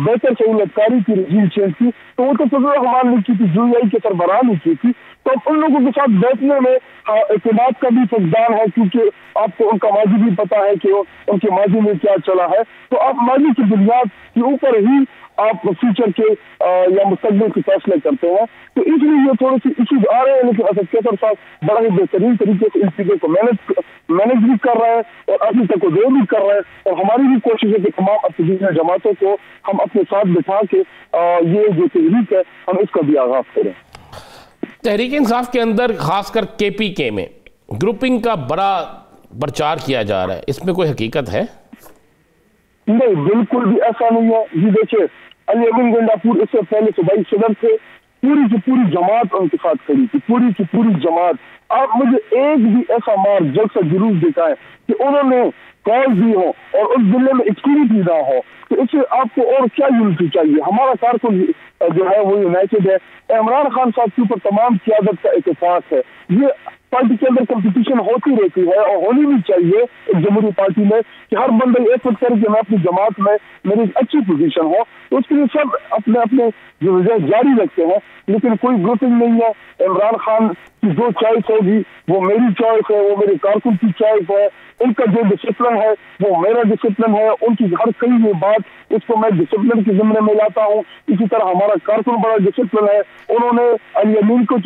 S3: بہتر سہولت کاری کی رجیم چینج کی تو وہ تو فضل الرحمان نے کی تھی, UEI کے سربراہ نے کی تھی. تو ان لوگوں کے ساتھ بیٹھنے میں اعتماد کا بھی فقدان ہے, کیونکہ آپ کو ان کا ماضی بھی پتا ہے کہ ان کے ماضی میں کیا چلا ہے. تو آپ ماضی کی بنیاد کے اوپر ہی آپ فیوچر کے یا مستقبل کے فیصلے کرتے ہیں. تو اس لیے یہ تھوڑے سے ایشوز آ رہے ہیں, لیکن اسد کیسر صاحب بڑا ہی بہترین طریقے سے ان چیزوں کو مینج بھی کر رہے ہیں اور ابھی تک وہ دے بھی کر رہے ہیں. اور ہماری بھی کوشش ہے کہ تمام اپوزیشن جماعتوں کو ہم اپنے ساتھ بٹھا کے یہ جو تحریک ہے ہم اس کا بھی آغاز کریں.
S1: تحریک انصاف کے اندر خاص کر KPK میں گروپنگ کا بڑا پرچار کیا جا رہا ہے, اس میں کوئی حقیقت ہے؟
S3: نہیں, بالکل بھی ایسا نہیں ہے. یہ دیکھیں, علی امین گنڈاپور اس سے پہلے صوبائی صدر تھے, پوری کی پوری جماعت ان کے ساتھ کھڑی تھی, پوری کی پوری جماعت. آپ مجھے ایک بھی ایسا جلسہ ضرور دکھائیں کہ انہوں نے کال دی ہو اور اس ضلع میں ایکٹیویٹی نہ ہو. تو اس سے آپ کو اور کیا یونٹی چاہیے؟ ہمارا کارکن جو ہے وہ یونائٹیڈ ہے. عمران خان صاحب کے اوپر تمام قیادت کا اتفاق ہے. یہ پارٹی کے اندر کمپٹیشن ہوتی رہتی ہے اور ہونی بھی چاہیے ایک جمہوری پارٹی میں کہ ہر بندہ یہ ایفرٹ کرے کہ میں اپنی جماعت میں میری اچھی پوزیشن ہو. تو اس کے لیے سب اپنے اپنے جو وجہ جاری رکھتے ہیں, لیکن کوئی گروپنگ نہیں ہے. عمران خان کی جو چوائس ہوگی وہ میری چوائس ہے, وہ میرے کارکن کی چوائس ہے. ان کا جو ڈسپلن ہے وہ میرا ڈسپلن ہے. ان کی ہر کئی یہ بات اس کو میں ڈسپلن کے ضمن میں لاتا ہوں. اسی طرح ہمارا کارکن بڑا ڈسپلن ہے. انہوں نے علی امین کو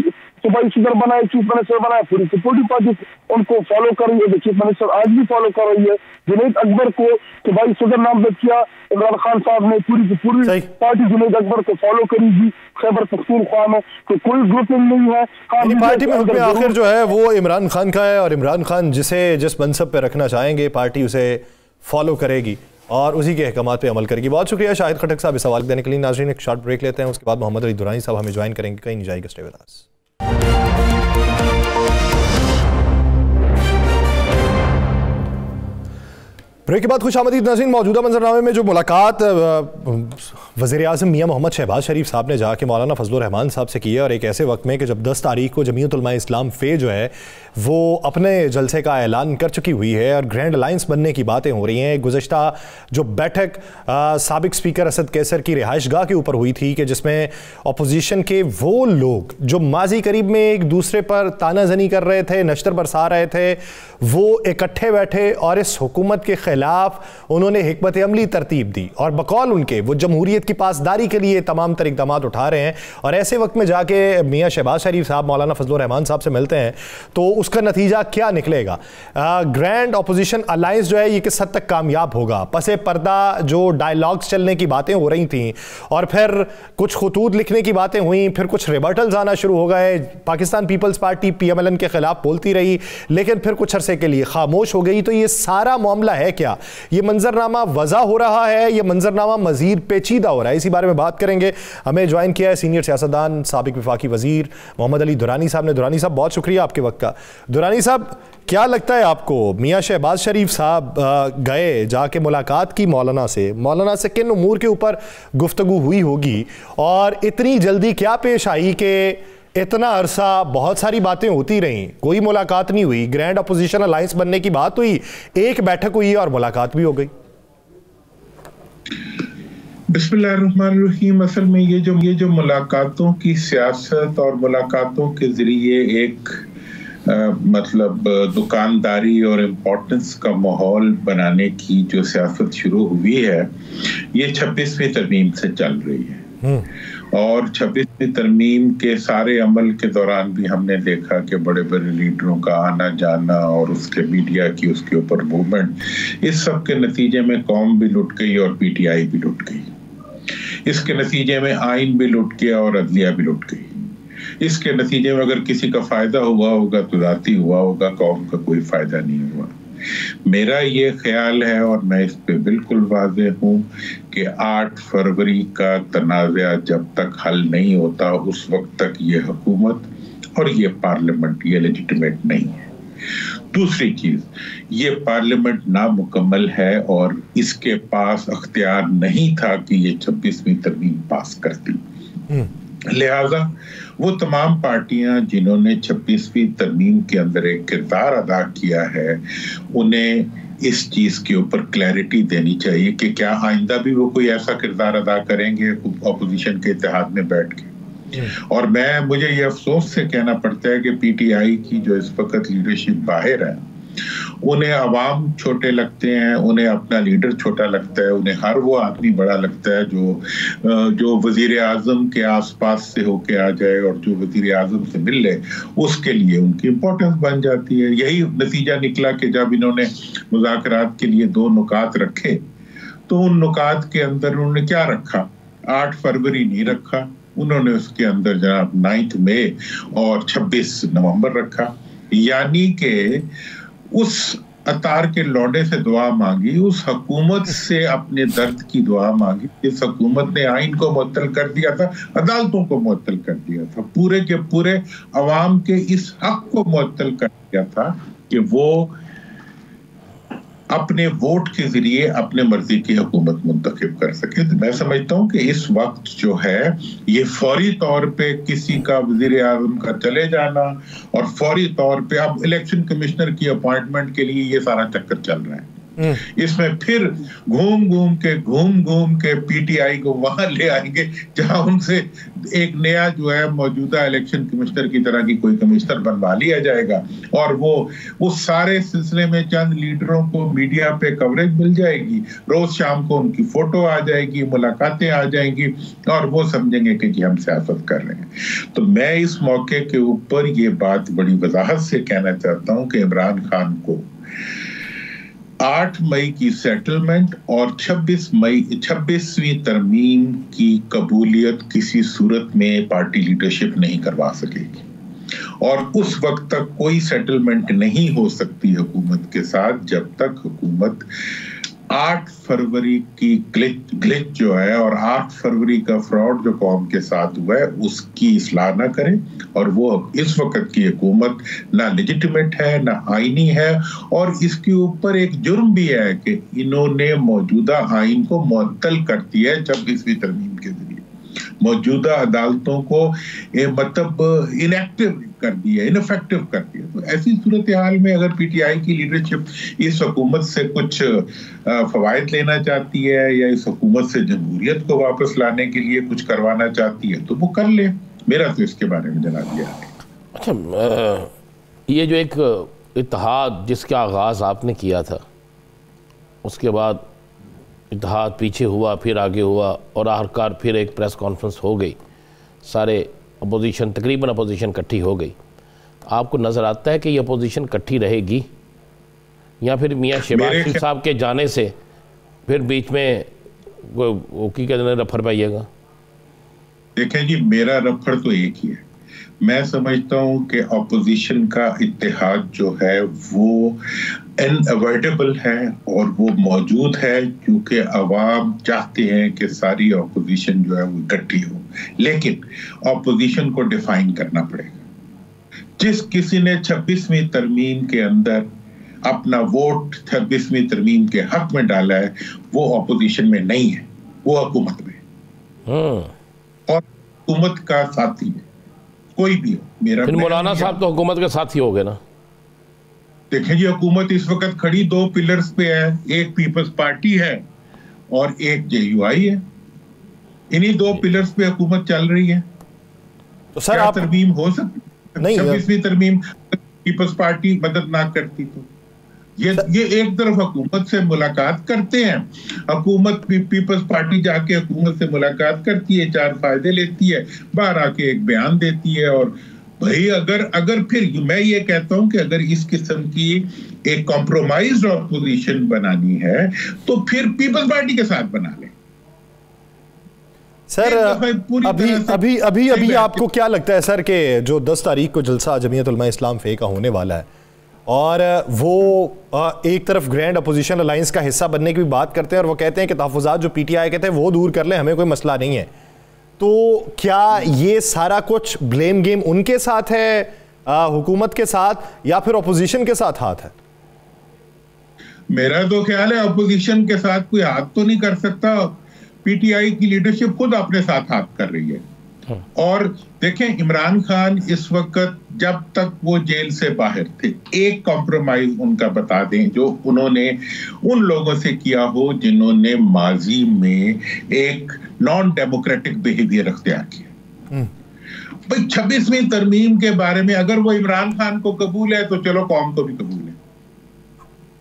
S3: صوبائی صدر بنائے, چیف منسٹر بنائے, پوری سپورٹی پارٹی ان کو فالو کر رہی ہے. چیف منسٹر آج بھی فالو کر رہی ہے. جنید اکبر کو صوبائی صدر نامزد کیا عمران خان صاحب نے, پوری کی پوری پارٹی جنید اکبر کو فالو کرے گی. خیبر پختونخوا میں تو کوئی گروپنگ نہیں ہے.
S2: پارٹی میں حکم آخر جو ہے وہ عمران خان کا ہے, اور عمران خان جس منصب پہ رکھنا چاہیں گے پارٹی اسے فالو کرے گی اور اسی کے احکامات پہ عمل کرے گی. بہت شکریہ شاہد خٹک صاحب اس سوال دینے کے لیے. ناظرین ایک شارٹ بریک لیتے ہیں, اس کے بعد محمد علی درانی صاحب ہمیں جوائن کریں گے. کہیں نہیں جائے گا, اسٹے ود اس. بریک کے بعد خوش آمدید ناظرین. موجودہ منظرنامے میں جو ملاقات وزیر اعظم میاں محمد شہباز شریف صاحب نے جا کے مولانا فضل الرحمان صاحب سے کی ہے, اور ایک ایسے وقت میں کہ جب 10 تاریخ کو جمعیت علماء اسلام فے جو ہے وہ اپنے جلسے کا اعلان کر چکی ہوئی ہے اور گرینڈ الائنس بننے کی باتیں ہو رہی ہیں. گزشتہ جو بیٹھک سابق سپیکر اسد کیسر کی رہائش گاہ کے اوپر ہوئی تھی کہ جس میں اپوزیشن کے وہ لوگ جو ماضی قریب میں ایک دوسرے پر تانہ زنی کر رہے تھے, نشتر برسا رہے تھے, وہ اکٹھے بیٹھے اور اس حکومت کے خلاف انہوں نے حکمت عملی ترتیب دی, اور بقول ان کے وہ جمہوریت کی پاسداری کے لیے تمام تر اقدامات اٹھا رہے ہیں. اور ایسے وقت میں جا کے میاں شہباز شریف صاحب مولانا فضل الرحمان صاحب سے ملتے ہیں تو اس کا نتیجہ کیا نکلے گا؟ گرینڈ اپوزیشن الائنس جو ہے یہ کس حد تک کامیاب ہوگا؟ پس پردہ جو ڈائیلاگز چلنے کی باتیں ہو رہی تھیں اور پھر کچھ خطوط لکھنے کی باتیں ہوئیں, پھر کچھ ریبرٹلز آنا شروع ہو گئے. پاکستان پیپلز پارٹی PMLN کے خلاف بولتی رہی لیکن پھر کچھ عرصے کے لیے خاموش ہو گئی. تو یہ سارا معاملہ ہے کیا؟ یہ منظرنامہ وضع ہو رہا ہے, یہ منظرنامہ مزید پیچیدہ ہو رہا ہے؟ اسی بارے میں بات کریں گے. ہمیں جوائن کیا ہے سینئر سیاستدان سابق وفاقی وزیر محمد علی درانی صاحب نے. درانی صاحب بہت شکریہ آپ کے وقت کا. درانی صاحب کیا لگتا ہے آپ کو میاں شہباز شریف صاحب گئے جا کے ملاقات کی مولانا سے کن امور کے اوپر گفتگو ہوئی ہوگی, اور اتنی جلدی کیا پیش آئی کہ اتنا عرصہ بہت ساری باتیں ہوتی رہیں, کوئی ملاقات نہیں ہوئی, گرینڈ اپوزیشن الائنس بننے کی بات ہوئی, ایک بیٹھک ہوئی اور ملاقات بھی ہو گئی؟
S4: بسم اللہ الرحمن الرحیم. اصل میں یہ جو ملاقاتوں کی سیاست اور ملاقاتوں کے ذریعے ایک مطلب دکانداری اور امپورٹنس کا ماحول بنانے کی جو سیاست شروع ہوئی ہے یہ 26ویں ترمیم سے چل رہی ہے, اور 26ویں ترمیم کے سارے عمل کے دوران بھی ہم نے دیکھا کہ بڑے بڑے لیڈروں کا آنا جانا اور اس کے میڈیا کی اس کے اوپر موومنٹ, اس سب کے نتیجے میں قوم بھی لٹ گئی اور PTI بھی لٹ گئی. اس کے نتیجے میں آئین بھی لٹ گیا اور عدلیہ بھی لٹ گئی. اس کے نتیجے میں اگر کسی کا فائدہ ہوا ہوگا تو ذاتی ہوا ہوگا, قوم کا کوئی فائدہ نہیں ہوا. میرا یہ خیال ہے اور میں اس پہ بالکل واضح ہوں کہ 8 فروری کا تنازع جب تک حل نہیں ہوتا اس وقت تک یہ حکومت اور یہ پارلیمنٹ یہ لیجیٹمیٹ نہیں ہے. دوسری چیز, یہ پارلیمنٹ نامکمل ہے اور اس کے پاس اختیار نہیں تھا کہ یہ 26ویں ترمیم پاس کرتی. لہذا وہ تمام پارٹیاں جنہوں نے 26ویں ترمیم کے اندر ایک کردار ادا کیا ہے انہیں اس چیز کے اوپر کلیئرٹی دینی چاہیے کہ کیا آئندہ بھی وہ کوئی ایسا کردار ادا کریں گے اپوزیشن کے اتحاد میں بیٹھ کے. اور مجھے یہ افسوس سے کہنا پڑتا ہے کہ پی ٹی آئی کی جو اس وقت لیڈرشپ باہر ہے انہیں عوام چھوٹے لگتے ہیں, انہیں اپنا لیڈر چھوٹا لگتا ہے, انہیں ہر وہ آدمی بڑا لگتا ہے جو وزیر اعظم کے آس پاس سے ہو کے آ جائے اور جو وزیر اعظم سے مل لے اس کے لیے ان کی امپورٹنس بن جاتی ہے. یہی نتیجہ نکلا کہ جب انہوں نے مذاکرات کے لیے 2 نکات رکھے تو ان نکات کے اندر انہوں نے کیا رکھا, 8 فروری نہیں رکھا, انہوں نے اس کے اندر جناب 9 مئی اور 26 نومبر رکھا. یعنی کہ اس اطار کے لوڈے سے دعا مانگی, اس حکومت سے اپنے درد کی دعا مانگی. اس حکومت نے آئین کو معطل کر دیا تھا, عدالتوں کو معطل کر دیا تھا, پورے کے پورے عوام کے اس حق کو معطل کر دیا تھا کہ وہ اپنے ووٹ کے ذریعے اپنے مرضی کی حکومت منتخب کر سکے. میں سمجھتا ہوں کہ اس وقت جو ہے یہ فوری طور پہ کسی کا وزیر اعظم کا چلے جانا اور فوری طور پہ اب الیکشن کمشنر کی اپوائنٹمنٹ کے لیے یہ سارا چکر چل رہا ہے. اس میں پھر گھوم گھوم کے پی ٹی آئی کو وہاں لے آئیں گے جہاں ان سے ایک نیا جو ہے موجودہ الیکشن کمشنر کی طرح کی کوئی کمشنر بنوا لیا جائے گا اور وہ سارے سلسلے میں چند لیڈروں کو میڈیا پہ کوریج مل جائے گی, روز شام کو ان کی فوٹو آ جائے گی, ملاقاتیں آ جائیں گی اور وہ سمجھیں گے کہ جی ہم سیاست کر رہے ہیں. تو میں اس موقع کے اوپر یہ بات بڑی وضاحت سے کہنا چاہتا ہوں کہ عمران خان کو 8 مئی کی سیٹلمنٹ اور 26ویں ترمیم کی قبولیت کسی صورت میں پارٹی لیڈرشپ نہیں کروا سکے گی اور اس وقت تک کوئی سیٹلمنٹ نہیں ہو سکتی حکومت کے ساتھ جب تک حکومت 8 فروری کی گلچ جو ہے اور 8 فروری کا فراڈ جو قوم کے ساتھ ہوا ہے اس کی اصلاح نہ کرے. اور وہ اس وقت کی حکومت نہ لیجیٹیمیٹ ہے نہ آئینی ہے اور اس کے اوپر ایک جرم بھی ہے کہ انہوں نے موجودہ آئین کو معطل کر دیا ہے 26ویں ترمیم کے ذریعے, موجودہ عدالتوں کو مطلب انیکٹیو کر دیا, انفیکٹو کر دیا. تو ایسی صورتحال میں اگر پی ٹی آئی کی لیڈرشپ اس حکومت سے کچھ فوائد لینا چاہتی ہے یا اس حکومت سے جمہوریت کو واپس لانے کے لیے کچھ کروانا چاہتی ہے تو وہ کر لے. میرا تو اس کے بارے میں جناب یہ ہے.
S1: اچھا, یہ جو ایک اتحاد جس کا آغاز آپ نے کیا تھا اس کے بعد اتحاد پیچھے ہوا پھر آگے ہوا اور آخرکار پھر ایک پریس کانفرنس ہو گئی, سارے اپوزیشن تقریباً اپوزیشن کٹھی ہو گئی. آپ کو نظر آتا ہے کہ یہ اپوزیشن کٹھی رہے گی یا پھر میاں شہباز شریف صاحب کے جانے سے پھر بیچ میں وہ کی کہتے ہیں رفڑ پائیے گا؟
S4: دیکھیں جی, میرا رفڑ تو ایک ہی ہے. میں سمجھتا ہوں کہ اپوزیشن کا اتحاد جو ہے وہ انوائٹیبل ہے اور وہ موجود ہے کیونکہ عوام چاہتے ہیں کہ ساری اپوزیشن جو ہے وہ اکٹھی ہو. لیکن اپوزیشن کو ڈیفائن کرنا پڑے گا. جس کسی نے 26ویں ترمیم کے اندر اپنا ووٹ 26ویں ترمیم کے حق میں ڈالا ہے وہ اپوزیشن میں نہیں ہے, وہ حکومت میں اور حکومت کا ساتھی ہے کوئی بھی ہو. میرا
S1: پھر مولانا صاحب تو حکومت کے ساتھی ہو گئے نا.
S4: دیکھیں جی, حکومت اس وقت کھڑی 2 پلرز پہ ہے, ایک پیپلز پارٹی ہے اور ایک جے یو آئی ہے. انہی 2 پلرز پہ حکومت چل رہی ہے.
S2: تو سر آپ
S4: ترمیم ہو سکتی نہیں, 26ویں ترمیم پیپلز پارٹی مدد نہ کرتی تو یہ ایک طرف حکومت سے ملاقات کرتے ہیں, حکومت پیپلز پارٹی جا کے حکومت سے ملاقات کرتی ہے, 4 فائدے لیتی ہے, باہر آ کے ایک بیان دیتی ہے. اور بھائی اگر پھر میں یہ کہتا ہوں کہ اگر اس قسم کی ایک کمپرومائزڈ اپوزیشن بنانی ہے تو پھر پیپلز پارٹی کے ساتھ بنا لیں.
S2: سر ابھی آپ کو کیا لگتا ہے سر کہ جو 10 تاریخ کو جلسہ جمعیت علماء اسلام فے کا ہونے والا ہے اور وہ ایک طرف گرینڈ اپوزیشن الائنس کا حصہ بننے کی بھی بات کرتے ہیں اور وہ کہتے ہیں کہ تحفظات جو پی ٹی آئی کہتے ہیں وہ دور کر لیں, ہمیں کوئی مسئلہ نہیں ہے, تو کیا یہ سارا کچھ بلیم گیم ان کے ساتھ ہے, حکومت کے ساتھ, یا پھر اپوزیشن کے ساتھ ہاتھ ہے؟
S4: میرا تو خیال ہے اپوزیشن کے ساتھ کوئی ہاتھ تو نہیں کر سکتا. پی ٹی آئی کی لیڈرشپ خود اپنے ساتھ ہاتھ کر رہی ہے. اور دیکھیں عمران خان اس وقت جب تک وہ جیل سے باہر تھے ایک کمپرومائز ان کا بتا دیں جو انہوں نے ان لوگوں سے کیا ہو جنہوں نے ماضی میں ایک نان ڈیموکریٹک بیہیویئر اختیار کیا. بھئی 26ویں ترمیم کے بارے میں اگر وہ عمران خان کو قبول ہے تو چلو قوم کو بھی قبول ہے.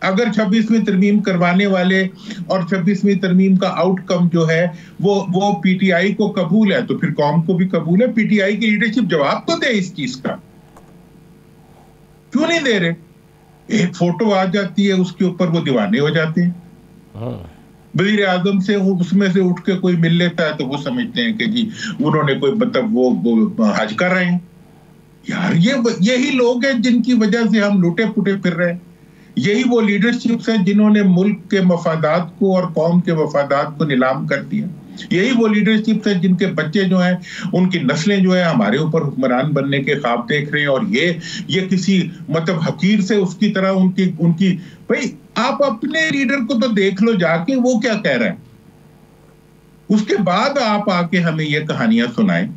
S4: اگر 26ویں ترمیم کروانے والے اور 26ویں ترمیم کا آؤٹ کم جو ہے وہ پی ٹی آئی کو قبول ہے تو پھر قوم کو بھی قبول ہے. پی ٹی آئی کی لیڈرشپ جواب تو دے اس چیز کا, کیوں نہیں دے رہے؟ ایک فوٹو آ جاتی ہے اس کے اوپر وہ دیوانے ہو جاتے ہیں. وزیر اعظم سے اس میں سے اٹھ کے کوئی مل لیتا ہے تو وہ سمجھتے ہیں کہ جی انہوں نے کوئی مطلب وہ حج کر رہے ہیں. یار یہی لوگ ہیں جن کی وجہ سے ہم لوٹے پوٹے پھر رہے ہیں. یہی وہ لیڈرشپس ہیں جنہوں نے ملک کے مفادات کو اور قوم کے مفادات کو نیلام کر دیا. یہی وہ لیڈرشپس ہیں جن کے بچے جو ہیں ان کی نسلیں جو ہیں ہمارے اوپر حکمران بننے کے خواب دیکھ رہے ہیں, اور یہ کسی مطلب حقیر سے اس کی طرح ان کی بھئی آپ اپنے لیڈر کو تو دیکھ لو جا کے وہ کیا کہہ رہے ہیں, اس کے بعد آپ آ کے ہمیں یہ کہانیاں سنائیں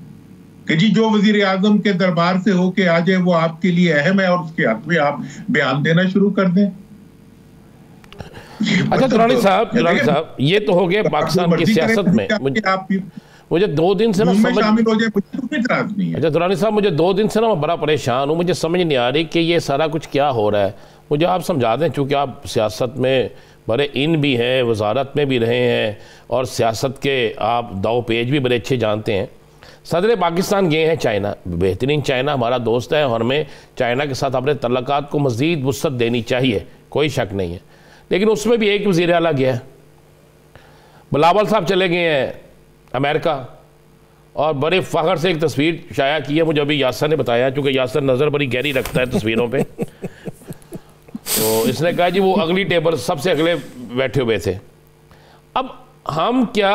S4: کہ جی جو وزیر اعظم کے دربار سے ہو کے آ جائے وہ آپ کے لیے اہم ہے اور اس کے حق میں آپ بیان دینا شروع کر دیں.
S1: اچھا درانی صاحب یہ تو ہو گیا پاکستان کی سیاست میں. مجھے 2 دن سے نا درانی صاحب مجھے 2 دن سے نا میں بڑا پریشان ہوں. مجھے سمجھ نہیں آ رہی کہ یہ سارا کچھ کیا ہو رہا ہے. مجھے آپ سمجھا دیں چونکہ آپ سیاست میں بڑے ان بھی ہیں, وزارت میں بھی رہے ہیں اور سیاست کے آپ دو پیج بھی بڑے اچھے جانتے ہیں. صدر پاکستان گئے ہیں چائنا, بہترین چائنا ہمارا دوست ہے اور ہمیں چائنا کے ساتھ اپنے تعلقات کو مزید وسعت دینی چاہیے, کوئی شک نہیں ہے. لیکن اس میں بھی ایک وزیر اعلیٰ گیا ہے. بلاول صاحب چلے گئے ہیں امریکہ اور بڑے فخر سے ایک تصویر شائع کی ہے. مجھے ابھی یاسر نے بتایا, چونکہ یاسر نظر بڑی گہری رکھتا ہے تصویروں پہ, تو اس نے کہا جی وہ اگلی ٹیبل سب سے اگلے بیٹھے ہوئے تھے. اب ہم کیا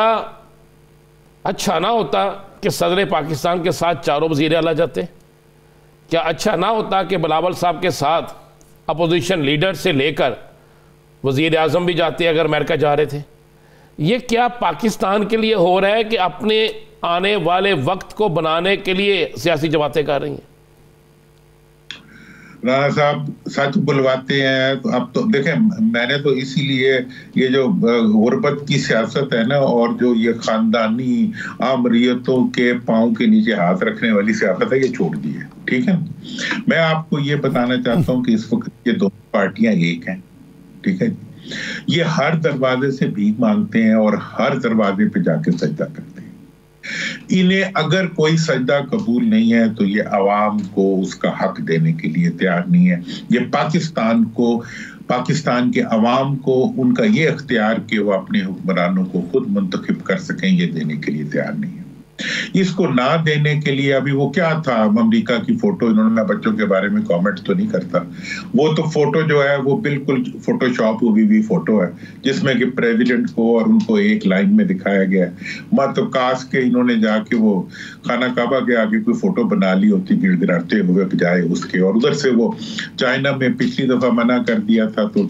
S1: اچھا نہ ہوتا کہ صدر پاکستان کے ساتھ 4 وزیر اعلیٰ جاتے؟ کیا اچھا نہ ہوتا کہ بلاول صاحب کے ساتھ اپوزیشن لیڈر سے لے کر وزیر اعظم بھی جاتے اگر امریکہ جا رہے تھے؟ یہ کیا پاکستان کے لیے ہو رہا ہے کہ اپنے آنے والے وقت کو بنانے کے لیے سیاسی جماعتیں کر رہی ہیں؟
S4: رانا صاحب سچ بلواتے ہیں. تو اب تو دیکھیں میں نے تو اسی لیے یہ جو غربت کی سیاست ہے نا اور جو یہ خاندانی آمریتوں کے پاؤں کے نیچے ہاتھ رکھنے والی سیاست ہے یہ چھوڑ دی ہے. ٹھیک ہے, میں آپ کو یہ بتانا چاہتا ہوں کہ اس وقت یہ 2 پارٹیاں ایک ہیں. ٹھیک ہے, یہ ہر دروازے سے بھیک مانگتے ہیں اور ہر دروازے پہ جا کے سجدہ کرتے ہیں. انہیں اگر کوئی سجدہ قبول نہیں ہے تو یہ عوام کو اس کا حق دینے کے لیے تیار نہیں ہے. یہ پاکستان کے عوام کو ان کا یہ اختیار کہ وہ اپنے حکمرانوں کو خود منتخب کر سکیں یہ دینے کے لیے تیار نہیں ہے. اس کو نہ دینے کے لیے ابھی وہ کیا تھا امریکہ کی فوٹو, انہوں نے, میں بچوں کے بارے میں کامنٹ تو نہیں کرتا, وہ تو فوٹو جو ہے وہ بالکل فوٹو شاپ ہوئی فوٹو ہے جس میں کہ پریزیڈنٹ کو اور ان کو ایک لائن میں دکھایا گیا ہے. مطلب کاش کے انہوں نے جا کے وہ خانہ کعبہ کے آگے کوئی فوٹو بنا لی ہوتی گڑ گڑاتے ہوئے بجائے اس کے, اور ادھر سے وہ چائنا میں پچھلی دفعہ منع کر دیا تھا تو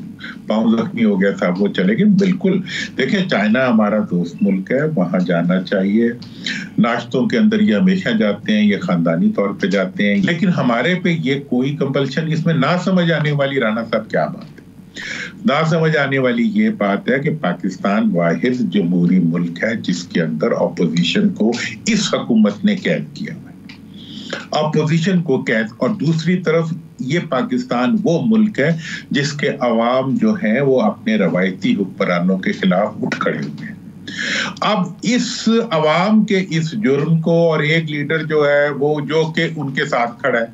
S4: پاؤں زخمی ہو گیا تھا, وہ چلے گئے. بالکل دیکھیں چائنا ہمارا دوست ملک ہے, وہاں جانا چاہیے. ناشتوں کے اندر یہ ہمیشہ جاتے ہیں, یہ خاندانی طور پہ جاتے ہیں, لیکن ہمارے پہ یہ کوئی کمپلشن. اس میں نہ سمجھ آنے والی رانا صاحب کیا بات ہے, نہ سمجھ آنے والی یہ بات ہے کہ پاکستان واحد جمہوری ملک ہے جس کے اندر اپوزیشن کو اس حکومت نے قید کیا ہوا ہے, اپوزیشن کو قید. اور دوسری طرف یہ پاکستان وہ ملک ہے جس کے عوام جو ہیں وہ اپنے روایتی حکمرانوں کے خلاف اٹھ کھڑے ہوئے ہیں. اب اس عوام کے اس جرم کو, اور ایک لیڈر جو ہے وہ جو کہ ان کے ساتھ کھڑا ہے,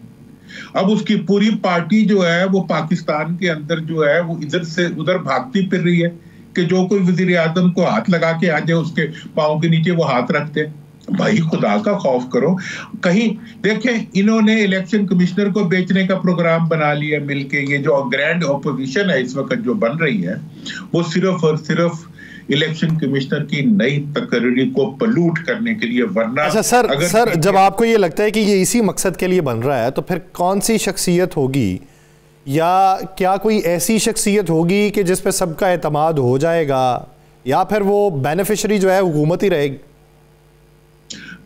S4: اب اس کی پوری پارٹی جو ہے وہ پاکستان کے اندر جو ہے وہ ادھر سے ادھر بھاگتی پھر رہی ہے کہ جو کوئی وزیر اعظم کو ہاتھ لگا کے آ جائے اس کے پاؤں کے نیچے وہ ہاتھ رکھتے. بھائی خدا کا خوف کرو. کہیں دیکھیں انہوں نے الیکشن کمشنر کو بیچنے کا پروگرام بنا لیا مل کے. یہ جو گرینڈ اپوزیشن ہے اس وقت جو بن رہی ہے وہ صرف اور صرف الیکشن کمشنر کی نئی تقرری کو پلوٹ کرنے کے لیے. ورنہ
S2: اچھا سر جب آپ کو یہ لگتا ہے کہ یہ اسی مقصد کے لیے بن رہا ہے تو پھر کون سی شخصیت ہوگی, یا کیا کوئی ایسی شخصیت ہوگی کہ جس پہ سب کا اعتماد ہو جائے گا, یا پھر وہ بینیفیشری جو ہے حکومت ہی رہے گی؟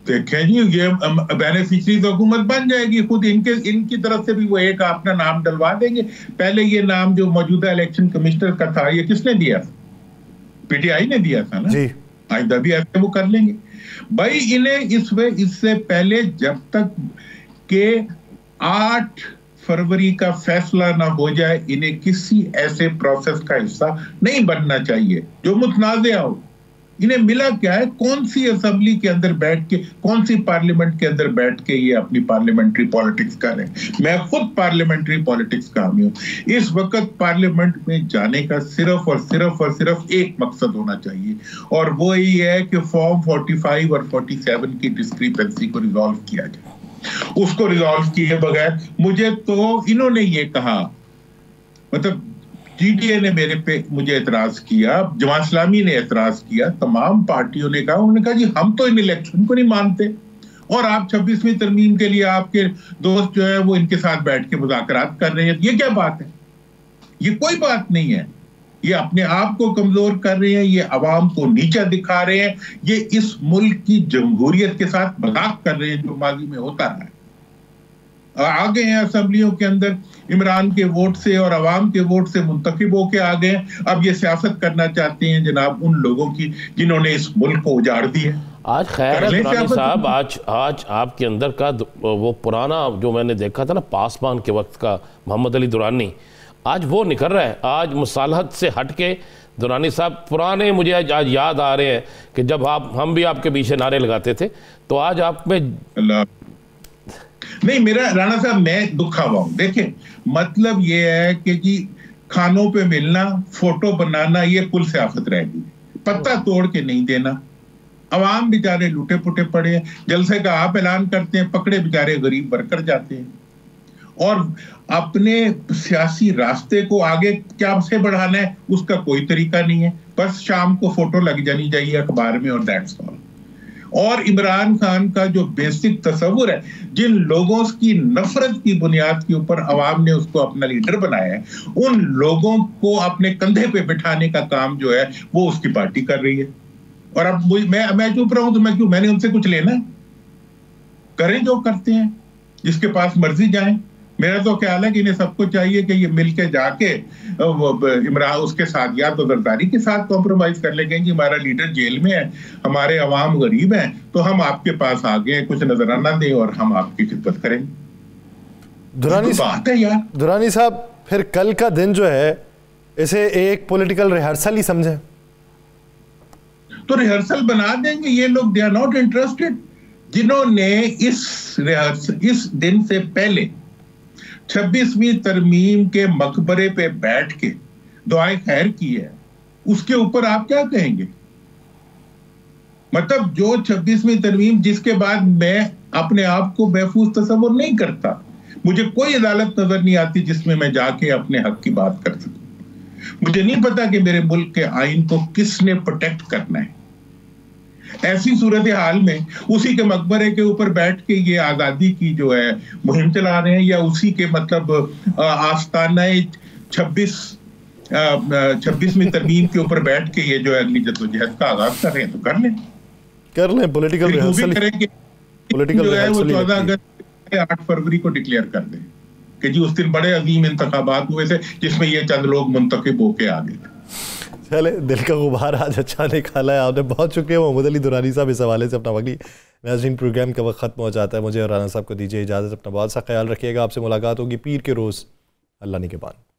S4: دیکھیں جی یہ بینیفیشریز حکومت بن جائے گی خود، ان کی طرف سے بھی وہ ایک اپنا نام ڈلوا دیں گے. پہلے یہ نام جو موجودہ الیکشن کمشنر کا تھا یہ کس نے دیا؟ پی ٹی آئی نے دیا تھا نا. آئندہ بھی ایسے وہ کر لیں گے. بھائی انہیں اس سے پہلے جب تک کہ 8 فروری کا فیصلہ نہ ہو جائے انہیں کسی ایسے پروسیس کا حصہ نہیں بننا چاہیے جو متنازع ہو. انہیں ملا کیا ہے؟ کون سی اسمبلی کے اندر بیٹھ کے، کون سی پارلیمنٹ کے اندر بیٹھ کے یہ اپنی پارلیمنٹری پالیٹکس کر رہے ہیں. میں خود پارلیمنٹری پالیٹکس کا حامی ہوں. اس وقت پارلیمنٹ میں جانے کا صرف اور صرف ایک مقصد ہونا چاہیے، اور وہ یہ ہے کہ فارم 45 اور 47 کی ڈسکریپنسی کو ریزالو کیا جائے. اس کو ریزالو کیے بغیر مجھے تو انہوں نے یہ کہا، مطلب جی ڈی اے نے مجھے اعتراض کیا، جماعت اسلامی نے اعتراض کیا، تمام پارٹیوں نے کہا، انہوں نے کہا جی ہم تو ان الیکشن کو نہیں مانتے، اور آپ 26ویں ترمیم کے لیے آپ کے دوست جو ہے وہ ان کے ساتھ بیٹھ کے مذاکرات کر رہے ہیں. یہ کیا بات ہے؟ یہ کوئی بات نہیں ہے. یہ اپنے آپ کو کمزور کر رہے ہیں، یہ عوام کو نیچا دکھا رہے ہیں، یہ اس ملک کی جمہوریت کے ساتھ مذاق کر رہے ہیں جو ماضی میں ہوتا رہا ہے. آگے ہیں اسمبلیوں کے اندر عمران کے ووٹ سے اور عوام کے ووٹ سے منتخب ہو کے آگے ہیں. اب یہ سیاست کرنا چاہتے ہیں جناب ان لوگوں کی جنہوں نے اس ملک کو اجاڑ دیا.
S1: آج خیر ہے درانی صاحب، آج آپ کے اندر کا وہ پرانا جو میں نے دیکھا تھا نا پاسبان کے وقت کا محمد علی درانی، آج وہ نکل رہا ہے. آج مصالحت سے ہٹ کے درانی صاحب پرانے مجھے آج یاد آ رہے ہیں کہ جب ہم بھی آپ کے پیچھے نعرے لگاتے تھے، تو آج آپ میں
S4: نہیں، میرا رانا صاحب میں دکھا ہوا ہوں. دیکھیں مطلب یہ ہے کہ جی کھانوں پہ ملنا، فوٹو بنانا، یہ کل سیاست رہ گئی. پتہ توڑ کے نہیں دینا. عوام بیچارے لوٹے پٹے پڑے ہیں، جلسے کا آپ اعلان کرتے ہیں، پکڑے بیچارے غریب ورکر جاتے ہیں. اور اپنے سیاسی راستے کو آگے کیا سے بڑھانا ہے اس کا کوئی طریقہ نہیں ہے. بس شام کو فوٹو لگ جانی چاہیے اخبار میں اور دیٹس آل. اور عمران خان کا جو بیسک تصور ہے، جن لوگوں کی نفرت کی بنیاد کے اوپر عوام نے اس کو اپنا لیڈر بنایا ہے، ان لوگوں کو اپنے کندھے پہ بٹھانے کا کام جو ہے وہ اس کی پارٹی کر رہی ہے. اور اب میں چپ رہا ہوں تو میں نے ان سے کچھ لینا ہے؟ کریں جو کرتے ہیں، جس کے پاس مرضی جائیں. میرا تو خیال ہے کہ انہیں سب کو چاہیے کہ یہ مل کے جا کے عمران اس کے ساتھ یا تو زرداری کے ساتھ کمپرومائز کر لیں گے کہ ہمارا لیڈر جیل میں ہے، ہمارے عوام غریب ہیں، تو ہم آپ کے پاس آگے ہیں، کچھ نظرانہ دیں اور ہم آپ کی خدمت کریں گے. بات ہے یار.
S2: درانی صاحب پھر کل کا دن جو ہے اسے ایک پولیٹیکل ریہرسل ہی سمجھیں
S4: تو ریہرسل بنا دیں گے. یہ لوگ دے آر ناٹ انٹرسٹڈ. جنہوں نے اس دن سے پہلے 26ویں ترمیم کے مقبرے پہ بیٹھ کے دعائیں خیر کی ہے، اس کے اوپر آپ کیا کہیں گے؟ مطلب جو 26ویں ترمیم جس کے بعد میں اپنے آپ کو محفوظ تصور نہیں کرتا، مجھے کوئی عدالت نظر نہیں آتی جس میں جا کے اپنے حق کی بات کر سکوں. مجھے نہیں پتا کہ میرے ملک کے آئین کو کس نے پروٹیکٹ کرنا ہے. ایسی صورتحال میں اسی کے مقبرے کے اوپر بیٹھ کے یہ آزادی کی جو ہے مہم چلا رہے ہیں، یا اسی کے مطلب آستانہ 26ویں ترمیم کے اوپر بیٹھ کے یہ جو ہے اگلی جدوجہد کا آغاز کر رہے ہیں، تو کر لیں
S2: پولیٹیکل ریہرسل
S4: کریں کہ جو ہے وہ 14 اگست 8 فروری کو ڈکلیئر کر دیں کہ جی اس دن بڑے عظیم انتخابات ہوئے تھے جس میں یہ چند لوگ منتخب ہو کے آگے تھے.
S2: چلے دل کا غبار آج اچھا نکالا ہے آپ نے. بہت شکریہ محمد علی درانی صاحب اس حوالے سے اپنا وقت. ناظرین پروگرام کا وقت ختم ہو جاتا ہے. مجھے اور رانا صاحب کو دیجیے اجازت. اپنا بہت سا خیال رکھیے گا. آپ سے ملاقات ہوگی پیر کے روز. اللہ نگہبان.